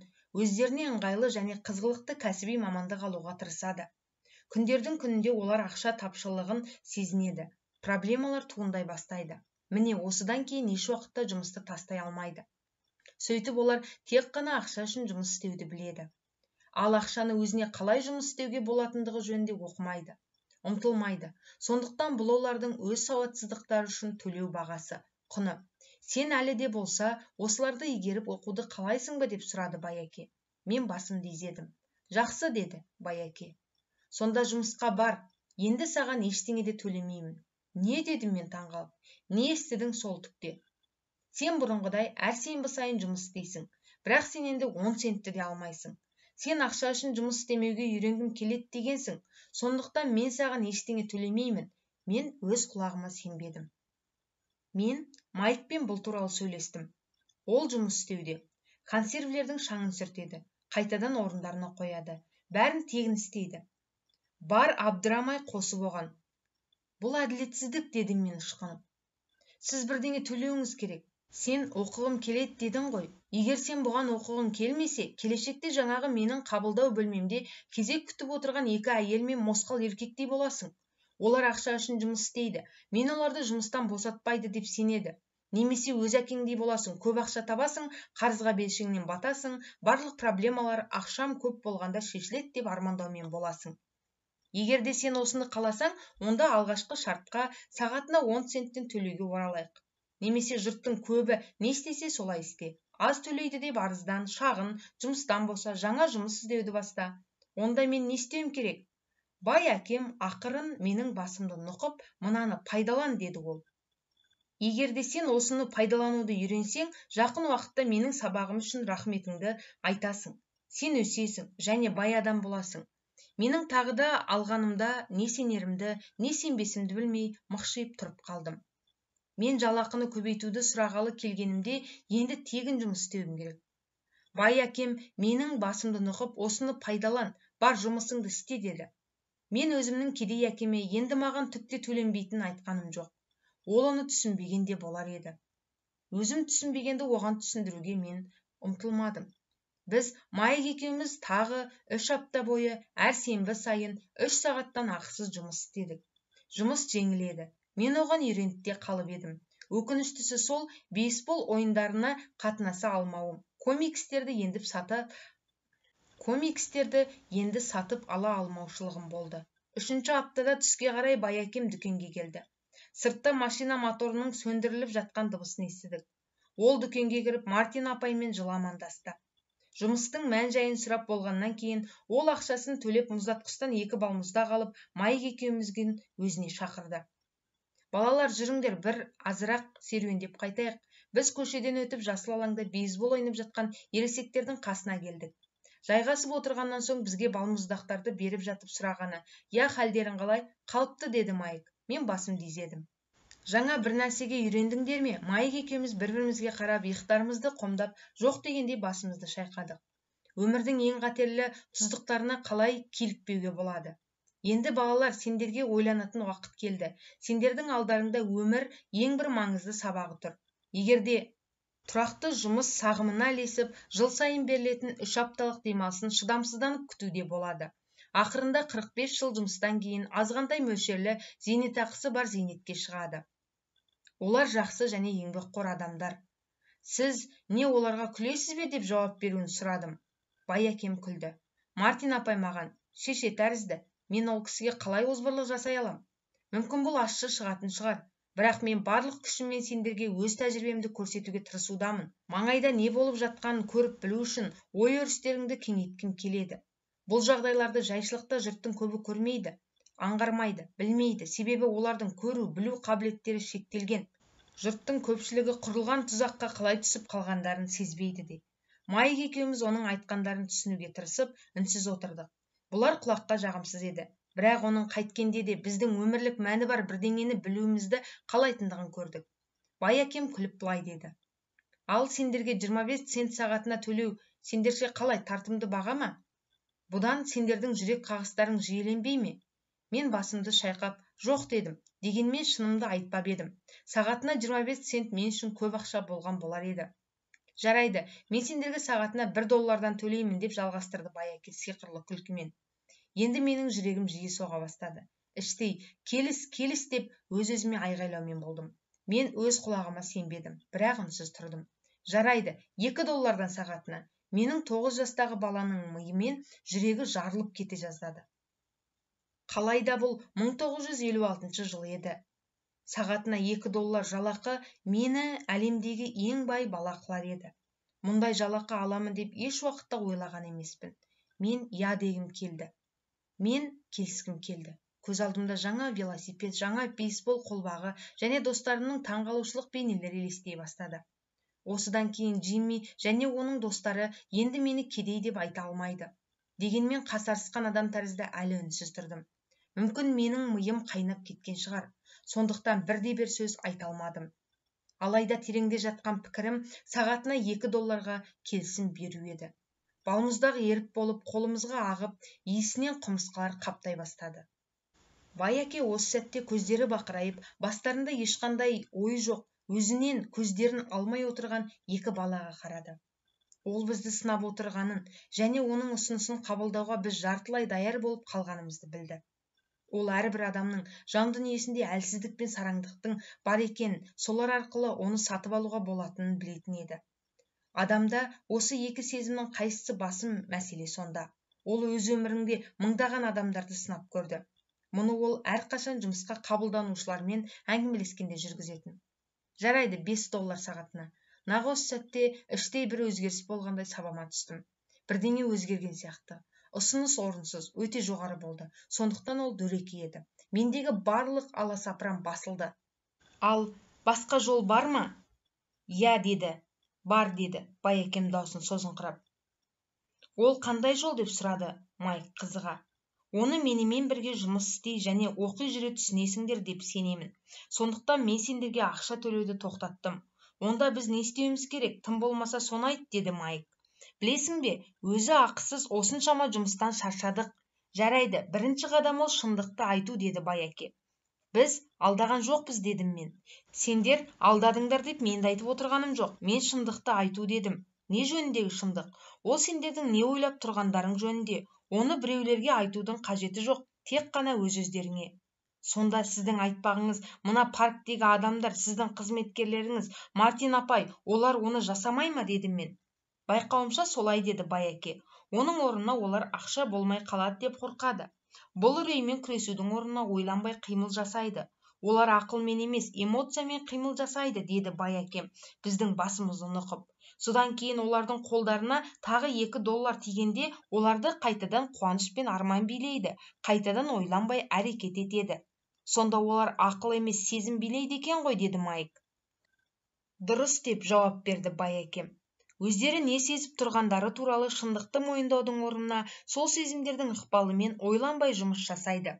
өздеріне ыңғайлы және қызғылықты кәсіби мамандық алуға тырысады. Күндердің күнінде олар ақша тапшылығын сезінеді. Проблемалар туындай бастайды. Міне осыдан кейін еш уақытта жұмысты тастай алмайды. Сөйтіп олар тек қана ақша үшін жұмыс істеуді біледі. Ал ақшаны өзіне қалай жұмыс істеуге болатындығы жөнінде оқымайды, ұмтылмайды. Сондықтан бұл олардың өз сауатсыздықтары үшін төлеу бағасы, құны. Сен әлі де болса, осыларды игеріп оқуды қалайсың ба деп сұрады Байаке. Мен басымды изедім. Жақсы, деді Байаке. Сонда жұмысқа бар. Енді саған ештеңе де төлемеймін. Не, дедім мен таңғалып. Не естідің сол түкте? Сен бұрынғыдай әр сенбі сайын жұмыс істейсің. Бірақ сен енді 10 центті де алмайсың. Сен ақша үшін жұмыс істемеуге үйренгім келеді дегенсің. Сондықтан мен саған ештеңе төлемеймін. Мен өз құлағыма сенбедім. Мен Майкпен бұл туралы сөйлестім. Ол жұмыс істеуде. Консервілердің шаңын сүртеді, қайтадан орындарына қояды. Бәрін тегін істейді. Бар абдырамай қосып оған. Бұл әділетсіздік, дедім мен ышқынып. Сіз бірдеңе төлеуіңіз керек. Сен оқығым келеді дедің ғой. Егер сен бұған оқығың келмесе, келешекте жаңағы менің қабылдау бөлмемде кезек күтіп отырған екі әйел мен мосқал еркектей боласың. Олар ақша үшін жұмыс істейді. Мен оларды жұмыстан босатпайды деп сенеді. Немесе өз әкеңдей боласың, көп ақша табасың, қарызға белшеңнен батасың, барлық проблемалар ақшам көп болғанда шешіледі деп армандаумен боласың. Егер де сен осыны қаласаң, онда алғашқы шартқа сағатына 10 центтен төлеуге оралайық. Немесе жұрттың көбі не істесе солай істе. Аз төлейді деп арыздан, шағын, жұмыстан болса, жаңа жұмыс іздеуді баста. Онда мен не істеуім керек? Бай әкем ақырын менің басымды нұқып, мынаны пайдалан, деді ол. Егер де сен осыны пайдалануды үйренсең, жақын уақытта менің сабағым үшін рахметіңді айтасың. Сен өсесің және бай адам боласың. Менің тағы да алғанымда не сенерімді, не сенбесімді білмей мықшиып тұрып қалдым. Мен жалақыны көбейтуді сұрағалы келгенімде енді тегін жұмыс істеуім керек. Бай әкем менің басымды нұқып, осыны пайдалан, бар жұмысыңды істе, деді. Мен өзімнің кедей әкеме енді маған түкте төленбейтінін айтқаным жоқ. Ол оны түсінбегенде болар еді. Өзім түсінбегенді оған түсіндіруге мен ұмтылмадым. Біз Майк екеуміз тағы 3 апта бойы әр сенбі сайын 3 сағаттан ақысыз жұмыс істедік. Жұмыс жеңіл еді. Мен оған үйреніп те қалып едім. Өкініштісі сол, бейсбол ойындарына қатынаса алмауым. Комикстерді енді сатып ала алмаушылығым болды. 3-ші аптада түске қарай бай әкем дүкенге келді. Сыртта машина моторының сөндіріліп жатқан дыбысын естідік. Ол дүкенге кіріп Мартин апаймен жыламандасты. Жұмыстың мән-жайын сұрап болғаннан кейін ол ақшасын төлеп мұздатқыштан 2 балмұздақ алып Майк екеумізге өзіне шақырды. Балалар, жүріңдер, бір азырақ серуендеп қайтайық. Біз көшеден өтіп жасыл алаңда бейсбол ойнап жатқан ересектердің қасына келдік. Жайғасып отырғаннан соң бізге балмұздақтарды беріп жатып сұрағаны: "Я, халдерің қалай?" "Қалыпты", деді Майк. Мен басымды изедім. Жаңа бір нәрсеге үйрендіңдер ме? Майк екеуміз бір-бірімізге қарап, иықтарымызды қомдап, жоқ дегендей басымызды шайқадық. Өмірдің ең қатерлі тұздықтарына қалай килікпеуге болады? Енді балалар, сендерге ойланатын уақыт келді. Сендердің алдарыңда өмір ең бір маңызды сабағы тұр. Егер де тұрақты жұмыс сағымына ілесіп, жыл сайын берілетін 3 апталық демалысын шыдамсызданып күтуде болады. Ақырында 45 жыл жұмыстан кейін азғантай мөлшерлі зейнетақысы бар зейнетке шығады. Олар жақсы және еңбекқор адамдар. Сіз не оларға күлесіз бе деп жауап беруін сұрадым. Бай әкем күлді. Мартин апай маған: "Шеше тәрізді. Мен ол кісіге қалай озбырлық жасай алам? Мүмкін бұл ащы шығатын шығар. Бірақ мен барлық күшіммен сендерге өз тәжірибемді көрсетуге тырысудамын. Маңайда не болып жатқанын көріп білу үшін ой өрістеріңді кеңейткім келеді. Бұл жағдайларды жайшылықта жұрттың көбі көрмейді, аңғармайды, білмейді. Себебі олардың көру, білу қабілеттері шектелген. Жұрттың көпшілігі құрылған тұзаққа қалай түсіп қалғандарын сезбейді де." Майк екеуміз оның айтқандарын түсінуге тырысып, үнсіз отырдық. Бұлар құлаққа жағымсыз еді. Бірақ оның қайткенде де біздің өмірлік мәні бар бірдеңені білуімізді қалайтындығын көрдік. Бай әкем күліп былай деді: "Ал сендерге 25 цент сағатына төлеу сендерше қалай, тартымды баға ма? Бұдан сендердің жүрек қағыстарың жиіленбей ме?" Мен басымды шайқап, жоқ дедім. Дегенмен шынымды айтпап едім. Сағатына 25 цент мен үшін көп ақша болған болар еді. "Жарайды, мен сендерге сағатына $1 төлеймін", деп жалғастырды бай әке сиқырлы күлкімен. Енді менің жүрегім жиі соға бастады. Іштей келіс деп өз-өзіме айғайлаумен болдым. Мен өз құлағыма сенбедім, бірақ үнсіз тұрдым. "Жарайды, $2 сағатына." Менің 9 жастағы баланың миымен жүрегі жарылып кете жаздады. Қалайда бұл 1956 жыл еді. Сағатына $2 жалақы мені әлемдегі ең бай бала қылар еді. Мұндай жалақы аламын деп еш уақытта ойлаған емеспін. Мен я дегім келді. Мен келіскім келді. Көз алдымда жаңа велосипед, жаңа бейсбол қолбағы және достарымның таңғалушылық бейнелері елестей бастады. Осыдан кейін Джимми және оның достары енді мені кедей деп айта алмайды. Дегенмен қасарысқан адам тәрізді әлі үнсіз тұрдым. Мүмкін менің миым қайнап кеткен шығар. Сондықтан бірде-бір сөз айта алмадым. Алайда тереңде жатқан пікірім сағатына $2 келісім беру еді. Балмұздақ еріп болып қолымызға ағып, иісінен құмырсқалар қаптай бастады. Байеке осы сәтте көздері бақырайып, бастарында ешқандай ой жоқ, өзінен көздерін алмай отырған екі балаға қарады. Ол бізді сынап отырғанын және оның ұсынысын қабылдауға біз жартылай даяр болып қалғанымызды білді. Ол әрбір адамның жан дүниесінде әлсіздік пен сараңдықтың бар екенін, солар арқылы оны сатып алуға болатынын білетін еді. Адамда осы екі сезімнің қайсысы басым мәселе сонда. Ол өз өмірінде мыңдаған адамдарды сынап көрді. Мұны ол әрқашан жұмысқа қабылданушылармен әңгімелескенде жүргізетін. Жарайды, $5 сағатына. Нақ осы сәтте іштей бір өзгеріс болғандай сабама түстім. Бірдеңе өзгерген сияқты. Ұсыныс орынсыз, өте жоғары болды. Сондықтан ол дөрекі еді. Мендегі барлық аласапыран басылды. Ал басқа жол бар ма? Я деді. Бар деді. Байекем даусын созыңқырап. Ол қандай жол деп сұрады Майк қызыға. Оны менімен бірге жұмыс істей және оқи жүре түсінесіңдер деп сенемін. Сондықтан мен сендерге ақша төлеуді тоқтаттым. Онда біз не істеуіміз керек? Тым болмаса соны айт, деді Майк. Білесің бе, өзі ақысыз осыншама жұмыстан шаршадық. Жарайды, бірінші қадам ол шындықты айту, деді Байеке. Біз алдаған жоқпыз, дедім мен. Сендер алдадыңдар деп мен айтып отырғаным жоқ. Мен шындықты айту дедім. Не жөніндегі шындық? Ол сендердің не ойлап тұрғандарың жөнінде. Оны біреулерге айтудың қажеті жоқ, тек қана өз-өздеріңе. Сонда сіздің айтпағыңыз, мына парктегі адамдар, сіздің қызметкерлеріңіз, Мартин апай, олар оны жасамай ма, дедім мен. Байқауымша солай, деді Байеке. Оның орнына олар ақша болмай қалады деп қорқады. Бұл үреймен күресудің орнына ойланбай қимыл жасайды. Олар ақылмен емес, эмоциямен қимыл жасайды, деді Байекем, біздің басымызды нұқып. Содан кейін олардың қолдарына тағы $2 тигенде оларды қайтадан қуаныш пен арман билейді, қайтадан ойланбай әрекет етеді. Сонда олар ақыл емес, сезім билейді екен ғой, деді Майк. Дұрыс, деп жауап берді Байекем. Өздері не сезіп тұрғандары туралы шындықты мойындаудың орнына сол сезімдердің ықпалымен ойланбай жұмыс жасайды.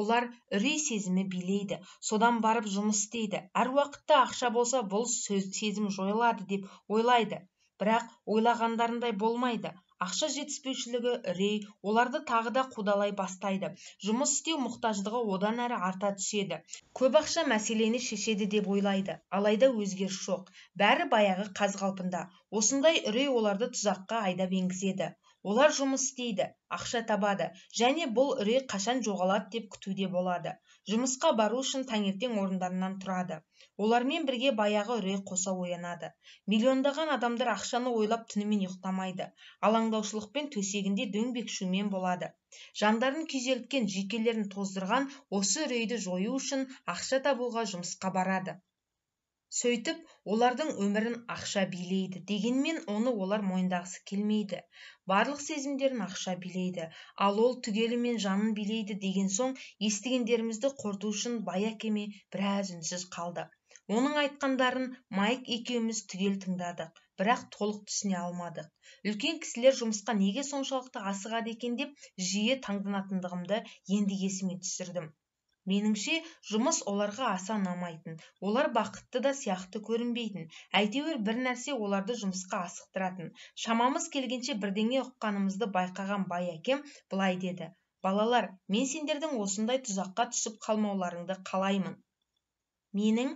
Олар үрей сезімі билейді, содан барып жұмыс істейді. Әр уақытта ақша болса, бұл сезім жойылады деп ойлайды. Бірақ ойлағандарындай болмайды. Ақша жетіспеушілігі, үрей оларды тағы да қудалай бастайды. Жұмыс істеу мұқтаждығы одан әрі арта түседі. Көп ақша мәселені шешеді деп ойлайды. Алайда өзгеріс жоқ. Бәрі баяғы қаз-қалпында. Осындай үрей оларды тұзаққа айдап енгізеді. Олар жұмыс істейді, ақша табады, және бұл үрей қашан жоғалады деп күтуде болады. Жұмысқа бару үшін таңертең орындарынан тұрады. Олармен бірге баяғы үрей қоса оянады. Миллиондаған адамдар ақшаны ойлап түнімен ұйықтамайды. Алаңдаушылықпен төсегінде дөңбекшумен болады. Жандарын күйзелткен, жүйкелерін тоздырған осы үрейді жою үшін ақша табуға жұмысқа барады. Сөйтіп, олардың өмірін ақша билейді. Дегенмен оны олар мойындағысы келмейді. Барлық сезімдерін ақша билейді, ал ол түгелімен жанын билейді деген соң естігендерімізді қорыту үшін Байекеме біраз үнсіз қалды. Оның айтқандарын Майк екеуміз түгел тыңдадық, бірақ толық түсіне алмадық. Үлкен кісілер жұмысқа неге соншалықты асығады екен деп жиі таңданатындығымды енді есіме түсірдім. Меніңше, жұмыс оларға аса ұнамайтын. Олар бақытты да сияқты көрінбейтін. Әйтеуір бір нәрсе оларды жұмысқа асықтыратын. Шамамыз келгенше бірдеңе ұққанымызды байқаған Байекем былай деді. Балалар, мен сендердің осындай тұзаққа түсіп қалмауларыңды қалаймын. Менің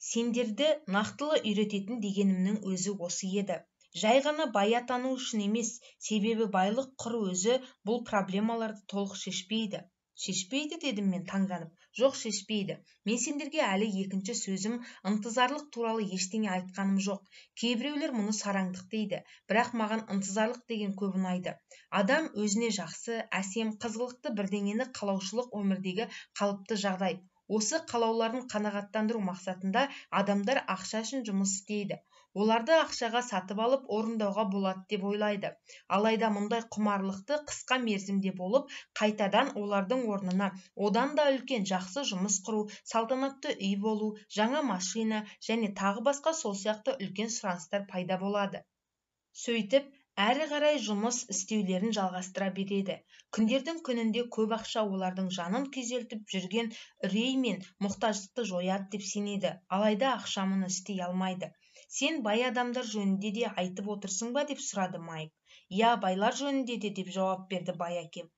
сендерді нақтылы үйрететін дегенімнің өзі осы еді. Жай ғана бая тану үшін емес, себебі байлық құр өзі бұл проблемаларды толық шешпейді. Шешпейді, дедім мен таңданып. Жоқ, шешпейді. Мен сендерге әлі екінші сөзім ынтызарлық туралы ештеңе айтқаным жоқ. Кейбіреулер мұны сараңдық дейді, бірақ маған ынтызарлық деген көп ұнайды. Адам өзіне жақсы, әсем, қызғылықты бірдеңені қалаушылық өмірдегі қалыпты жағдай. Осы қалауларын қанағаттандыру мақсатында адамдар ақша үшін жұмыс істейді. Оларды ақшаға сатып алып орындауға болады деп ойлайды. Алайда мұндай құмарлықты қысқа мерзімде болып, қайтадан олардың орнына одан да үлкен жақсы жұмыс құру, салтанатты үй болу, жаңа машина және тағы басқа сол сияқты үлкен сұраныстар пайда болады. Сөйтіп, әрі қарай жұмыс істеулерін жалғастыра береді. Күндердің күнінде көп ақша олардың жанын күйзелтіп жүрген үрей мен мұқтаждықты жояды деп сенеді, алайда ақша мұны істей алмайды. Сен бай адамдар жөнінде де айтып отырсың ба деп сұрады Майк. Иә, байлар жөнінде де деп жауап берді бай әкем.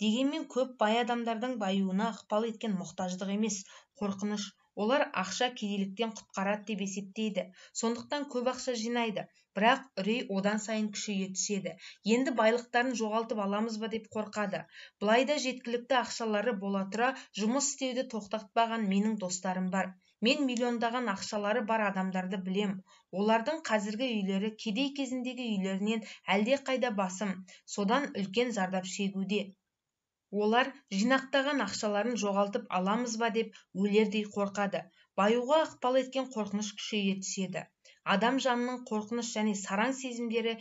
Дегенмен көп бай адамдардың баюына ықпал еткен мұқтаждық емес, қорқыныш. Олар ақша кедейліктен құтқарады деп есептейді, сондықтан көп ақша жинайды, бірақ үрей одан сайын күшейе түседі. Енді байлықтарын жоғалтып аламыз ба деп қорқады. Былайда жеткілікті ақшалары бола тұра жұмыс істеуді тоқтатпаған менің достарым бар. Мен миллиондаған ақшалары бар адамдарды білем. Олардың қазіргі үйлері кедей кезіндегі үйлерінен әлде қайда басым, содан үлкен зардап шегуде. Олар жинақтаған ақшаларын жоғалтып аламыз ба деп өлердей қорқады. Баюға ықпал еткен қорқыныш күшейе түседі. Адам жанының қорқыныш және сараң сезімдері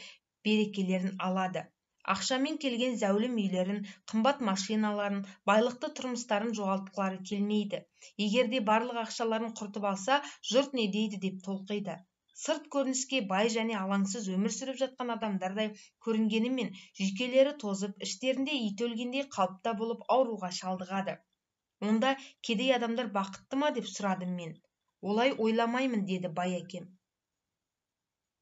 берекелерін алады. Ақшамен келген зәулім үйлерін, қымбат машиналарын, байлықты тұрмыстарын жоғалтқылары келмейді. Егерде барлық ақшаларын құртып алса, жұрт не дейді деп толқиды. Сырт көрініске бай және алаңсыз өмір сүріп жатқан адамдардай көрінгенімен, жүйкелері тозып, іштерінде ит өлгендей қалыпта болып ауруға шалдығады. Онда кедей адамдар бақытты ма деп сұрадым мен. Олай ойламаймын, деді бай әкем.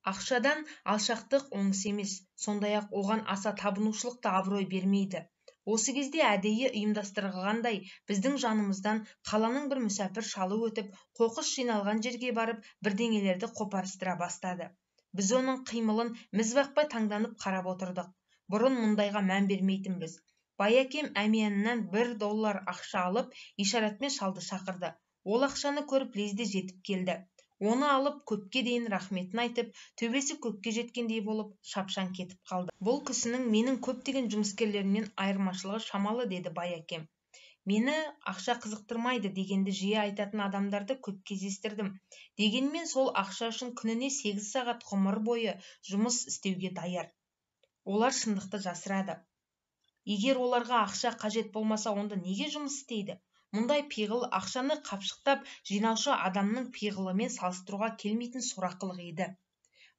Ақшадан алшақтық оңыс емес, сондай-ақ оған аса табынушылық та абырой бермейді. Осы кезде әдейі ұйымдастырылғандай біздің жанымыздан қаланың бір мүсәпір шалы өтіп, қоқыс жиналған жерге барып, бірдеңелерді қопарыстыра бастады. Біз оның қимылын мізбақпай таңданып қарап отырдық. Бұрын мұндайға мән бермейтінбіз. Бай әкем әмиянынан $1 ақша алып, ишаратпен шалды шақырды. Ол ақшаны көріп лезде жетіп келді. Оны алып көпке дейін рахметін айтып, төбесі көкке жеткендей болып, шапшаң кетіп қалды. Бұл кісінің менің көптеген жұмыскерлерімнен айырмашылығы шамалы, деді бай әкем. Мені ақша қызықтырмайды дегенді жиі айтатын адамдарды көп кездестірдім. Дегенмен сол ақша үшін күніне 8 сағат ғұмыр бойы жұмыс істеуге даяр. Олар шындықты жасырады. Егер оларға ақша қажет болмаса, онда неге жұмыс істейді? Мұндай пиғыл ақшаны қапшықтап жинаушы адамның пиғылымен салыстыруға келмейтін сорақылық еді.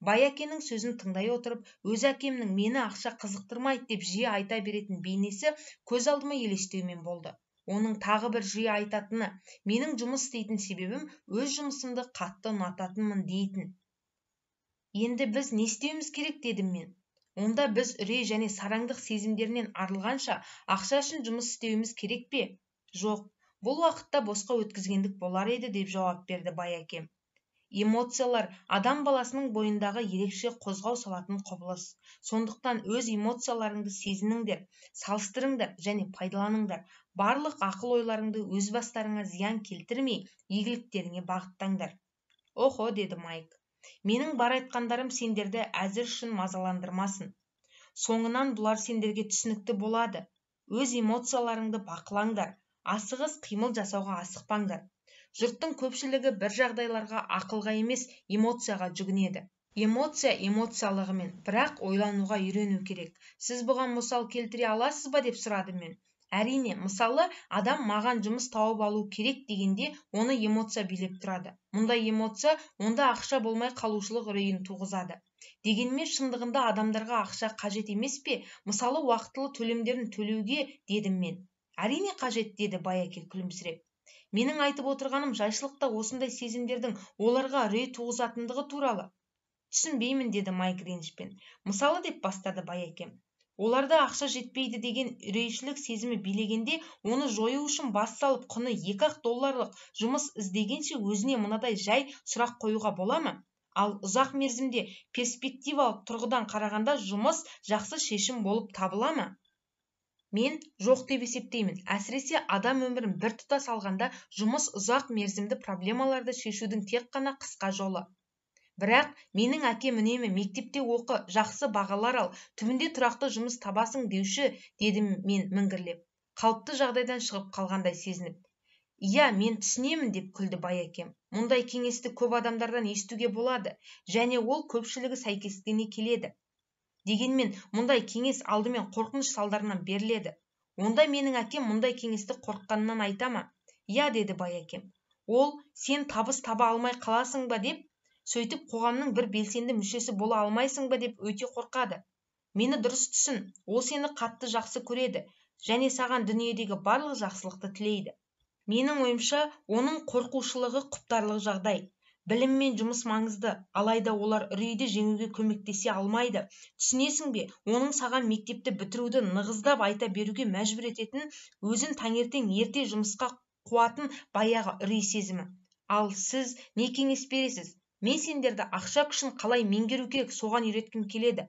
Бай әкенің сөзін тыңдай отырып, өз әкемнің мені ақша қызықтырмайды деп жиі айта беретін бейнесі көз алдыма елестеумен болды. Оның тағы бір жиі айтатыны, менің жұмыс істейтін себебім өз жұмысымды қатты ұнататынмын дейтін. Енді біз не істеуіміз керек, дедім мен. Онда біз үрей және сараңдық сезімдерінен арылғанша ақша үшін жұмыс істеуіміз керек пе? Жоқ, бұл уақытта босқа өткізгендік болар еді, деп жауап берді бай әкем. Эмоциялар адам баласының бойындағы ерекше қозғау салатын құбылыс. Сондықтан өз эмоцияларыңды сезініңдер, салыстырыңдар және пайдаланыңдар. Барлық ақыл ойларыңды өз бастарыңа зиян келтірмей, игіліктеріңе бағыттаңдар. Охо, деді Майк. Менің бар айтқандарым сендерді әзір үшін мазаландырмасын. Соңынан бұлар сендерге түсінікті болады. Өз эмоцияларыңды бақылаңдар. Асығыс қимыл жасауға асықпаңдар. Жұрттың көпшілігі бір жағдайларға ақылға емес, эмоцияға жүгінеді. Эмоция эмоциялығымен, бірақ ойлануға үйрену керек. Сіз бұған мысал келтіре аласыз ба деп сұрадым мен. Әрине, мысалы, адам маған жұмыс тауып алу керек дегенде, оны эмоция билеп тұрады. Мұндай эмоция онда ақша болмай қалушылық үрейін туғызады. Дегенмен шындығында адамдарға ақша қажет емес пе? Мысалы, уақытылы төлемдерін төлеуге, дедім мен. Әрине қажет, деді бай әке күлімсіреп. Менің айтып отырғаным жайшылықта осындай сезімдердің оларға үрей туғызатындығы туралы. Түсінбеймін, деді Майк ренішпен. Мысалы, деп бастады бай әкем. Оларда ақша жетпейді деген үрейшілік сезімі билегенде, оны жою үшін бас салып құны $2 жұмыс іздегенше өзіне мынадай жай сұрақ қоюға бола ма? Ал ұзақ мерзімде перспективалық тұрғыдан қарағанда жұмыс жақсы шешім болып табыла ма? Мен жоқ деп есептеймін. Әсіресе адам өмірін бір тұтас алғанда жұмыс ұзақ мерзімді проблемаларды шешудің тек қана қысқа жолы. Бірақ менің әкем үнемі мектепте оқы, жақсы бағалар ал, түбінде тұрақты жұмыс табасың деуші, дедім мен міңгірлеп, қалыпты жағдайдан шығып қалғандай сезініп. Иә, мен түсінемін, деп күлді бай әкем. Мұндай кеңесті көп адамдардан естуге болады, және ол көпшілігі сәйкестене келеді. Дегенмен, мұндай кеңес алдымен қорқыныш салдарынан беріледі. Онда менің әкем мұндай кеңесті қорыққанынан айта ма? Иә, деді бай әкем. Ол, сен табыс таба алмай қаласың ба деп, сөйтіп қоғамның бір белсенді мүшесі бола алмайсың ба деп өте қорқады. Мені дұрыс түсін, ол сені қатты жақсы көреді және саған дүниедегі барлық жақсылықты тілейді. Менің ойымша, оның қорқушылығы құптарлық жағдай. Біліммен жұмыс маңызды, алайда олар үрейді жеңуге көмектесе алмайды. Түсінесің бе, оның саған мектепті бітіруді нығыздап айта беруге мәжбүр ететін, өзін таңертең ерте жұмысқа қуатын баяғы үрей сезімі. Ал сіз не кеңес бересіз? Мен сендерді ақша күшін қалай меңгеру керек, соған үйреткім келеді.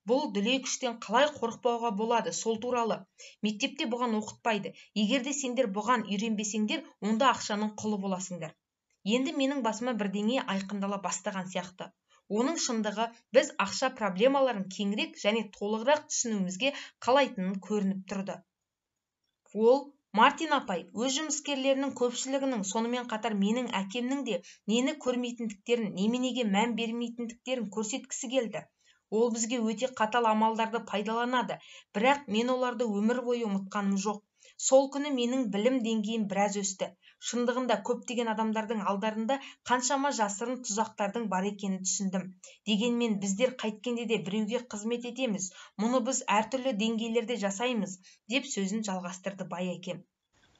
Бұл дүлей күштен қалай қорықпауға болады, сол туралы. Мектепте бұған оқытпайды. Егер де сендер бұған үйренбесеңдер, онда ақшаның құлы боласыңдар. Енді менің басыма бірдеңе айқындала бастаған сияқты. Оның шындығы біз ақша проблемаларын кеңірек және толығырақ түсінуімізге қалайтынын көрініп тұрды. Ол, Мартин апай, өз жұмыскерлерінің көпшілігінің, сонымен қатар менің әкемнің де нені көрмейтіндіктерін, неменеге мән бермейтіндіктерін көрсеткісі келді. Ол бізге өте қатал амалдарды пайдаланады, бірақ мен оларды өмір бойы ұмытқаным жоқ. Сол күні менің білім деңгейім біраз өсті. Шындығында көптеген адамдардың алдарында қаншама жасырын тұзақтардың бар екенін түсіндім. Дегенмен біздер қайткенде де біреуге қызмет етеміз, мұны біз әртүрлі деңгейлерде жасаймыз, деп сөзін жалғастырды бай әкем.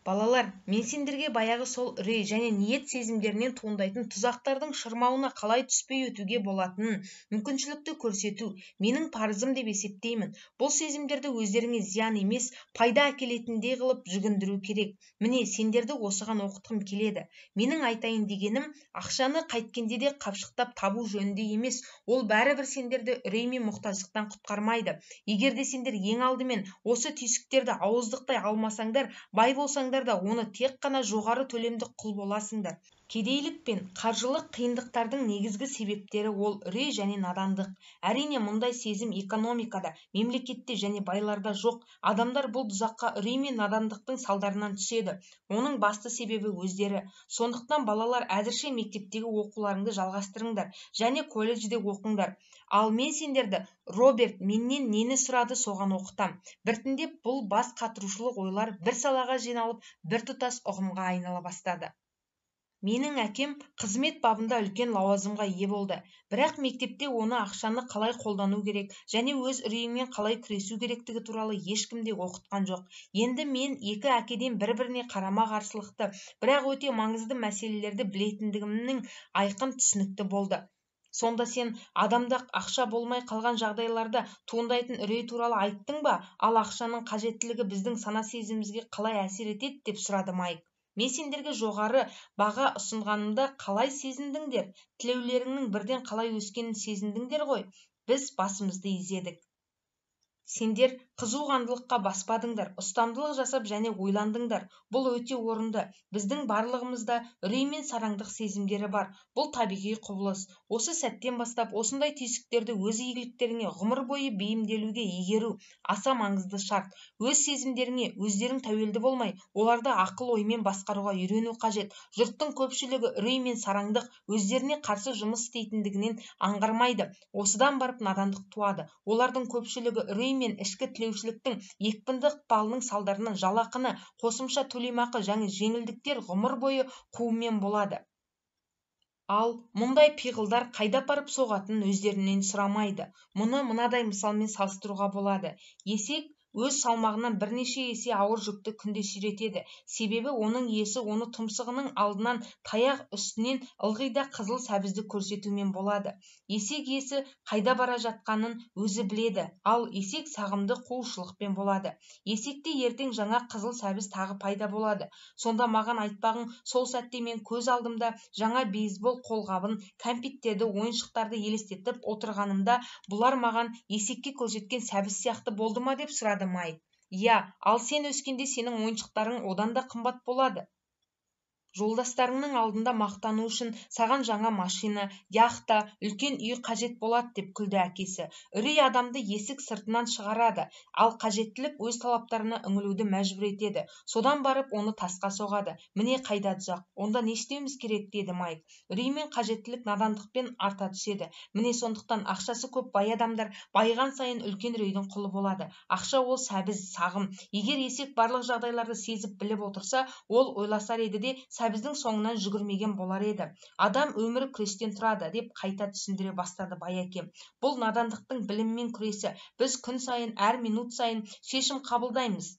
Балалар, мен сендерге баяғы сол үрей және ниет сезімдерінен туындайтын тұзақтардың шырмауына қалай түспей өтуге болатынын, мүмкіншілікті көрсету менің парызым деп есептеймін. Бұл сезімдерді өздеріңе зиян емес, пайда әкелетіндей қылып жүгіндіру керек. Міне, сендерді осыған оқытқым келеді. Менің айтайын дегенім, ақшаны қайткенде де қапшықтап табу жөнінде емес, ол бәрібір сендерді үрей мен мұқтаждықтан құтқармайды. Егер де сендер ең алдымен осы түйсіктерді ауыздықтай алмасаңдар, бай болсаңдар да оны тек қана жоғары төлемді құл боласыңдар. Кедейлік пен қаржылық қиындықтардың негізгі себептері ол үрей және надандық. Әрине, мұндай сезім экономикада, мемлекетте және байларда жоқ. Адамдар бұл тұзаққа үрей мен надандықтың салдарынан түседі. Оның басты себебі өздері. Сондықтан балалар, әзірше мектептегі оқуларыңды жалғастырыңдар және колледжде оқыңдар. Ал мен сендерді, Роберт менен нені сұрады, соған оқытам. Біртіндеп бұл бас қатырушылық ойлар бір салаға жиналып, біртұтас ұғымға айнала бастады. Менің әкем қызмет бабында үлкен лауазымға ие болды. Бірақ мектепте оны ақшаны қалай қолдану керек және өз үрейімен қалай күресу керектігі туралы ешкім де оқытқан жоқ. Енді мен екі әкеден бір-біріне қарама-қарсылықты, бірақ өте маңызды мәселелерді білетіндігімнің айқын түсінікті болды. Сонда сен адамда ақша болмай қалған жағдайларда туындайтын үрей туралы айттың ба? Ал ақшаның қажеттілігі біздің сана сезімімізге қалай әсер етеді деп сұрады Майк. Мен сендерге жоғары баға ұсынғанымда қалай сезіндіңдер? Тілеулеріңнің бірден қалай өскенін сезіндіңдер ғой. Біз басымызды изедік. Сендер қызуғандылыққа баспадыңдар, ұстамдылық жасап және ойландыңдар. Бұл өте орынды. Біздің барлығымызда үрей мен сараңдық сезімдері бар. Бұл табиғи құбылыс. Осы сәттен бастап осындай түйсіктерді өз игіліктеріңе ғұмыр бойы бейімделуге игеру аса маңызды шарт. Өз сезімдеріңе өздерің тәуелді болмай, оларды ақыл оймен басқаруға үйрену қажет. Жұрттың көпшілігі үрей мен сараңдық өздеріне қарсы жұмыс істейтіндігінен аңғармайды. Осыдан барып надандық туады. Олардың көпшілігі үрей мен ішкі тілеушіліктің екпінді ықпалының салдарынан жалақыны, қосымша төлемақы және жеңілдіктер ғұмыр бойы қуумен болады. Ал мұндай пиғылдар қайда апарып соғатынын өздерінен сұрамайды. Мұны мынадай мысалмен салыстыруға болады. Есек өз салмағынан бірнеше есе ауыр жүкті күнде сүйретеді. Себебі оның иесі оны тұмсығының алдынан таяқ үстінен ылғи да қызыл сәбізді көрсетумен болады. Есек иесі қайда бара жатқанын өзі біледі, ал есек сағымды қуушылықпен болады. Есекте ертең жаңа қызыл сәбіз тағы пайда болады. Сонда маған айтпағың, сол сәтте мен көз алдымда жаңа бейсбол қолғабын, кәмпиттерді, ойыншықтарды елестетіп отырғанымда, бұлар маған есекке көрсеткен сәбіз сияқты болды ма деп сұрады Майк. Иә, ал сен өскенде сенің ойыншықтарың одан да қымбат болады. Жолдастарыңның алдында мақтану үшін саған жаңа машина, яхта, үлкен үй қажет болады деп күлді әкесі. Үрей адамды есік сыртынан шығарады, ал қажеттілік өз талаптарына үңілуді мәжбүр етеді. Содан барып оны тасқа соғады. Міне қайда тұзақ. Онда не істеуіміз керек, деді Майк. Үрей мен қажеттілік надандықпен арта түседі. Міне сондықтан ақшасы көп бай адамдар байыған сайын үлкен үрейдің құлы болады. Ақша ол сәбіз, сағым. Егер есек барлық жағдайларды сезіп біліп отырса, ол ойласар еді де сәбіздің соңынан жүгірмеген болар еді. Адам өмірі күрестен тұрады, деп қайта түсіндіре бастады Байәкем. Бұл надандықтың біліммен күресі. Біз күн сайын, әр минут сайын шешім қабылдаймыз.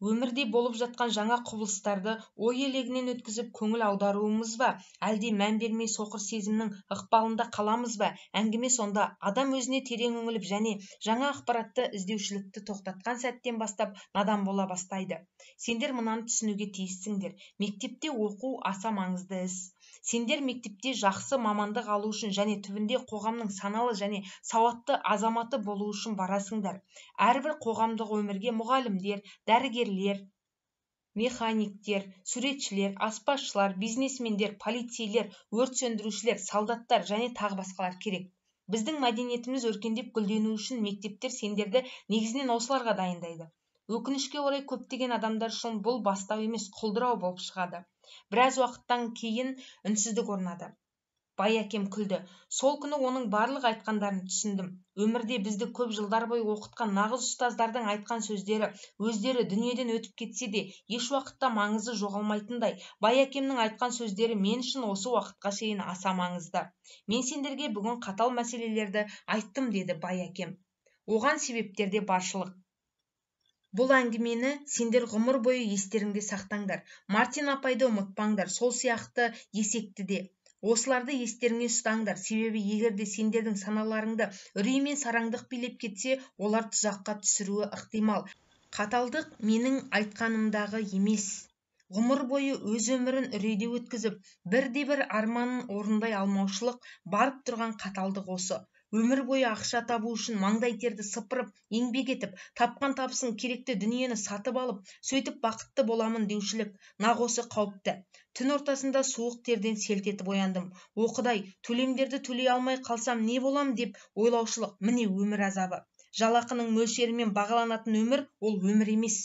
Өмірде болып жатқан жаңа құбылыстарды ой елегінен өткізіп көңіл аударуымыз ба, әлде мән бермей соқыр сезімнің ықпалында қаламыз ба? Әңгіме сонда. Адам өзіне терең үңіліп және жаңа ақпаратты іздеушілікті тоқтатқан сәттен бастап надан бола бастайды. Сендер мынаны түсінуге тиіссіңдер. Мектепте оқу аса маңызды іс. Сендер мектепте жақсы мамандық алу үшін және түбінде қоғамның саналы және сауатты азаматы болу үшін барасыңдар. Әрбір қоғамдық өмірге мұғалімдер, дәрігерлер, механиктер, суретшілер, аспазшылар, бизнесмендер, полицейлер, өрт сөндірушілер, солдаттар және тағы басқалар керек. Біздің мәдениетіміз өркендеп гүлдену үшін мектептер сендерді негізінен осыларға дайындайды. Өкінішке орай көптеген адамдар үшін бұл бастау емес, құлдырау болып шығады. Біраз уақыттан кейін үнсіздік орнады. Байәкем күлді. Сол күні оның барлық айтқандарын түсіндім. Өмірде бізді көп жылдар бойы оқытқан нағыз ұстаздардың айтқан сөздері, өздері дүниеден өтіп кетсе де, еш уақытта маңызы жоғалмайтындай, Байәкемнің айтқан сөздері мен үшін осы уақытқа шейін аса маңызды. Мен сендерге бүгін қатал мәселелерді айттым, деді Байәкем. Оған себептер де баршылық. Бұл әңгімені сендер ғұмыр бойы естеріңде сақтаңдар. Мартин апайды ұмытпаңдар, сол сияқты есекті де. Осыларды естеріңе ұстаңдар, себебі егерде сендердің саналарыңды үрей мен сараңдық билеп кетсе, олар тұзаққа түсіруі ықтимал. Қаталдық менің айтқанымдағы емес. Ғұмыр бойы өз өмірін үрейде өткізіп, бірде-бір арманын орындай алмаушылық барып тұрған қаталдық осы. Өмір бойы ақша табу үшін маңдай терді сыпырып, еңбек етіп, тапқан табысын керекті дүниені сатып алып, сөйтіп бақытты боламын деушілік, нақ осы қауіпті. Түн ортасында суық терден селт етіп ояндым. О Құдай, төлемдерді төлей алмай қалсам не болам деп ойлаушылық, міне өмір азабы. Жалақының мөлшерімен бағаланатын өмір, ол өмір емес.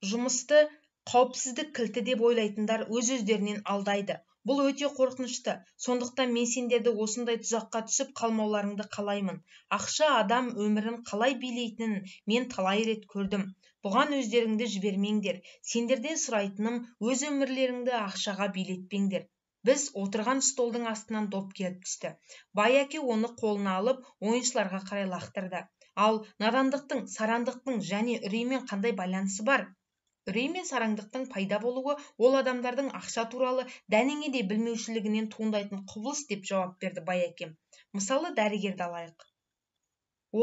Жұмысты қауіпсіздік кілті деп ойлайтындар өз-өздерінен алдайды. Бұл өте қорқынышты. Сондықтан мен сендерді осындай тұзаққа түсіп қалмауларыңды қалаймын. Ақша адам өмірін қалай билейтінін мен талай рет көрдім. Бұған өздеріңді жібермеңдер. Сендерден сұрайтыным, өз өмірлеріңді ақшаға билетпеңдер. Біз отырған столдың астынан доп келіп түсті. Байәке оны қолына алып, ойыншыларға қарай лақтырды. Ал надандықтың, сарандықтың және үреймен қандай байланысы бар? Үрей мен сараңдықтың пайда болуы ол адамдардың ақша туралы дәнеңе де білмеушілігінен туындайтын құбылыс, деп жауап берді Байәкем. Мысалы, дәрігерді алайық.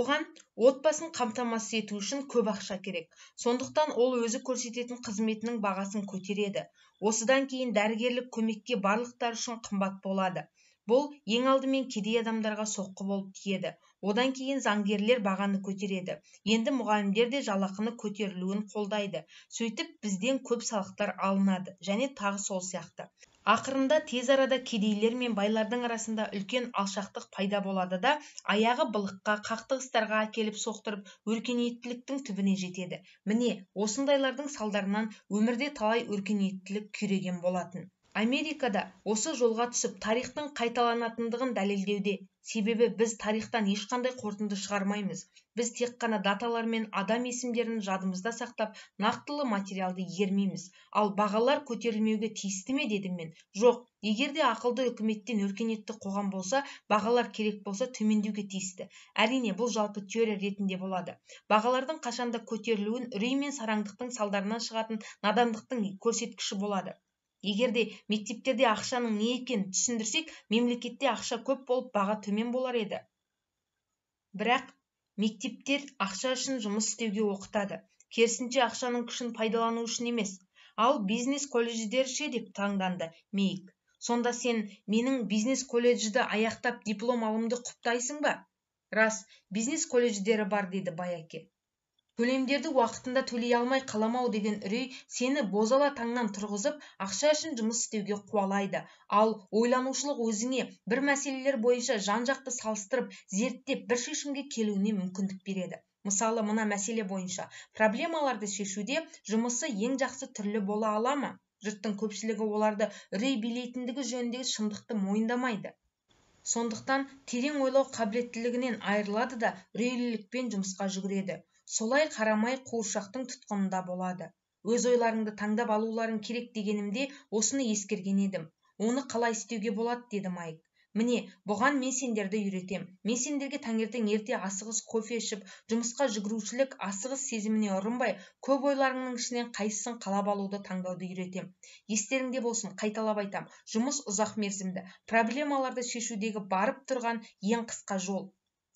Оған отбасын қамтамасыз ету үшін көп ақша керек. Сондықтан ол өзі көрсететін қызметінің бағасын көтереді. Осыдан кейін дәрігерлік көмекке барлықтар үшін қымбат болады. Бұл ең алдымен кедей адамдарға соққы болып тиеді. Одан кейін заңгерлер бағаны көтереді. Енді мұғалімдер де жалақыны көтерілуін қолдайды. Сөйтіп бізден көп салықтар алынады және тағы сол сияқты. Ақырында тез арада кедейлер мен байлардың арасында үлкен алшақтық пайда болады да, аяғы былыққа, қақтығыстарға әкеліп соқтырып, өркениеттіліктің түбіне жетеді. Міне, осындайлардың салдарынан өмірде талай өркениеттілік күйреген болатын. Америкада осы жолға түсіп тарихтың қайталанатындығын дәлелдеуде. Себебі біз тарихтан ешқандай қорытынды шығармаймыз. Біз тек қана даталар мен адам есімдерін жадымызда сақтап, нақтылы материалды игермейміз. Ал бағалар көтерілмеуге тиісті ме, дедім мен. Жоқ, егер де ақылды үкіметтен өркениетті қоғам болса, бағалар керек болса төмендеуге тиісті. Әрине, бұл жалпы теория ретінде болады. Бағалардың қашанда көтерілуін үрей мен сараңдықтың салдарынан шығатын надандықтың көрсеткіші болады. Егерде мектептерде ақшаның не екенін түсіндірсек, мемлекетте ақша көп болып, баға төмен болар еді. Бірақ мектептер ақша үшін жұмыс істеуге оқытады. Керісінше ақшаның күшін пайдалану үшін емес. Ал бизнес колледждер ше, деп таңданды Мейк. Сонда сен менің бизнес колледжді аяқтап диплом алымды құптайсың ба? Рас, бизнес колледждері бар, деді Байәке. Төлемдерді уақытында төлей алмай қаламау деген үрей сені бозала таңнан тұрғызып, ақша үшін жұмыс істеуге қуалайды. Ал ойланушылық өзіңе бір мәселелер бойынша жан-жақты салыстырып, зерттеп бір шешімге келуіне мүмкіндік береді. Мысалы, мына мәселе бойынша проблемаларды шешуде жұмысы ең жақсы түрлі бола ала ма? Жұрттың көпшілігі оларды үрей билейтіндігі жөніндегі шындықты мойындамайды. Сондықтан терең ойлау қабілеттілігінен айырылады да үрейлілікпен жұмысқа жүгіреді. Солай қарамай қуыршақтың тұтқынында болады. Өз ойларыңды таңдап алуларың керек дегенімде осыны ескерген едім. Оны қалай істеуге болады, деді Майк. Міне, бұған мен сендерді үйретем. Мен сендерге таңертең ерте асығыс кофе ішіп, жұмысқа жүгірушілік асығыс сезіміне ұрынбай, көп ойларыңның ішінен қайсысын қалап алуды таңдауды үйретем. Естеріңде болсын, қайталап айтам, жұмыс ұзақ мерзімді, проблемаларды шешудегі барып тұрған ең қысқа жол.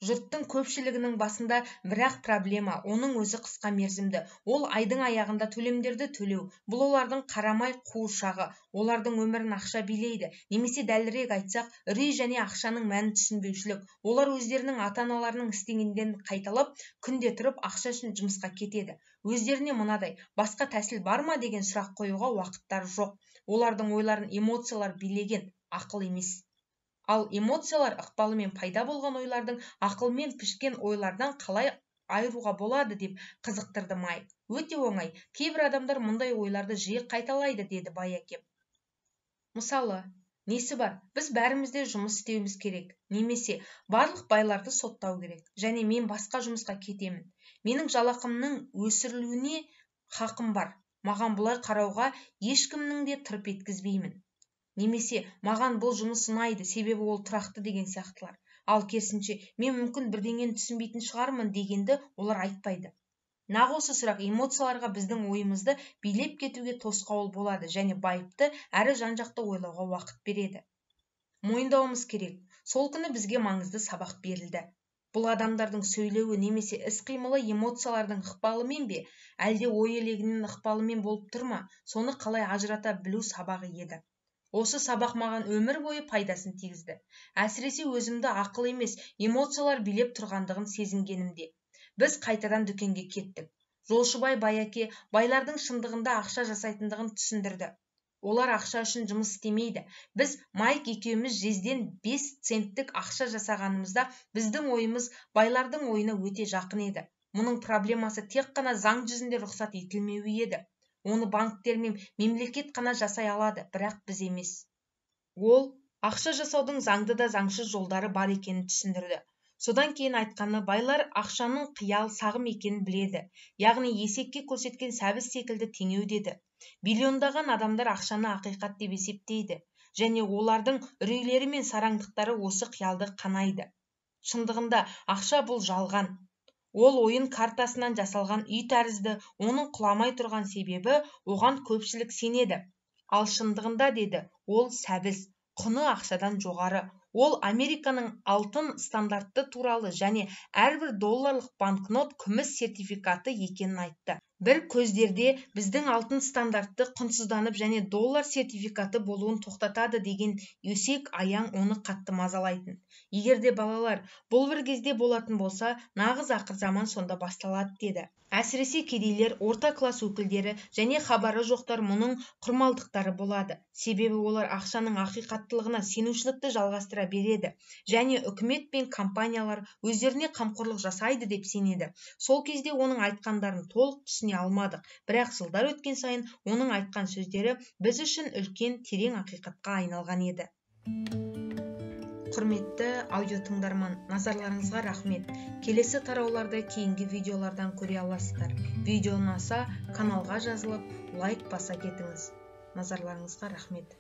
Жұрттың көпшілігінің басында бірақ проблема, оның өзі қысқа мерзімді. Ол айдың аяғында төлемдерді төлеу. Бұл олардың қарамай қуыршағы. Олардың өмірін ақша билейді. Немесе дәлірек айтсақ, үрей және ақшаның мәнін түсінбеушілік. Олар өздерінің ата-аналарының істегендерін қайталап, күнде тұрып ақша үшін жұмысқа кетеді. Өздеріне мынадай, басқа тәсіл бар ма деген сұрақ қоюға уақыттары жоқ. Олардың ойларын эмоциялар билеген, ақыл емес. Ал эмоциялар ықпалымен пайда болған ойлардың ақылмен пішкен ойлардан қалай айыруға болады деп қызықтырды Майк. Өте оңай. Кейбір адамдар мұндай ойларды жиі қайталайды, деді Байяке. Мысалы, несі бар? Біз бәрімізде жұмыс істеуіміз керек. Немесе барлық байларды соттау керек. Және мен басқа жұмысқа кетемін. Менің жалақымның өсірілуіне хақым бар. Маған бұлай қарауға ешкімнің де тырп еткізбеймін. Немесе маған бұл жұмыс ұнайды, себебі ол тұрақты деген сияқтылар. Ал керісінше, мен мүмкін бірдеңені түсінбейтін шығармын дегенді олар айтпайды. Нақ осы сұрақ эмоцияларға біздің ойымызды билеп кетуге тосқауыл болады және байыпты әрі жан-жақты ойлауға уақыт береді. Мойындауымыз керек, сол күні бізге маңызды сабақ берілді. Бұл адамдардың сөйлеуі немесе іс-қимылы эмоциялардың ықпалымен бе, әлде ой елегінің ықпалымен болып тұр ма, соны қалай ажырата білу сабағы еді. Осы сабақ маған өмір бойы пайдасын тигізді. Әсіресе өзімді ақыл емес, эмоциялар билеп тұрғандығын сезінгенімде. Біз қайтадан дүкенге кеттік. Жолшыбай Байяке байлардың шындығында ақша жасайтындығын түсіндірді. Олар ақша үшін жұмыс істемейді. Біз Майк екеуміз жезден 5 центтік ақша жасағанымызда біздің ойымыз байлардың ойына өте жақын еді. Мұның проблемасы тек қана заң жүзінде рұқсат етілмеуі еді. Оны банктер мен мемлекет қана жасай алады, бірақ біз емес. Ол ақша жасаудың заңды да заңсыз жолдары бар екенін түсіндірді. Содан кейін айтқаны, байлар ақшаның қиял сағым екенін біледі. Яғни есекке көрсеткен сәбіз секілді теңеу деді. Миллиондаған адамдар ақшаны ақиқат деп есептейді. Және олардың үрейлері мен сараңдықтары осы қиялды қанайды. Шындығында ақша бұл жалған. Ол ойын картасынан жасалған үй тәрізді, оның құламай тұрған себебі оған көпшілік сенеді. Ал шындығында, деді, ол сәбіз, құны ақшадан жоғары. Ол Американың алтын стандарты туралы және әрбір долларлық банкнот күміс сертификаты екенін айтты. Бір көздерде біздің алтын стандартты құнсызданып және доллар сертификаты болуын тоқтатады деген өсек аяң оны қатты мазалайтын. Егерде балалар, бұл бір кезде болатын болса, нағыз ақыр заман сонда басталады, деді. Әсіресе кедейлер, орта класс өкілдері және хабары жоқтар мұның құрмалдықтары болады. Себебі олар ақшаның ақиқаттылығына сенушілікті жалғастыра береді. Және үкімет пен компаниялар өздеріне қамқорлық жасайды деп сенеді. Сол кезде оның айтқандарын толық түсіне алмадық. Бірақ жылдар өткен сайын оның айтқан сөздері біз үшін үлкен терең ақиқатқа айналған еді. Құрметті аудио тыңдарман, назарларыңызға рахмет. Келесі тарауларды кейінгі видеолардан көре аласыздар. Видео ұнаса, каналға жазылып, лайк баса кетіңіз. Назарларыңызға рахмет.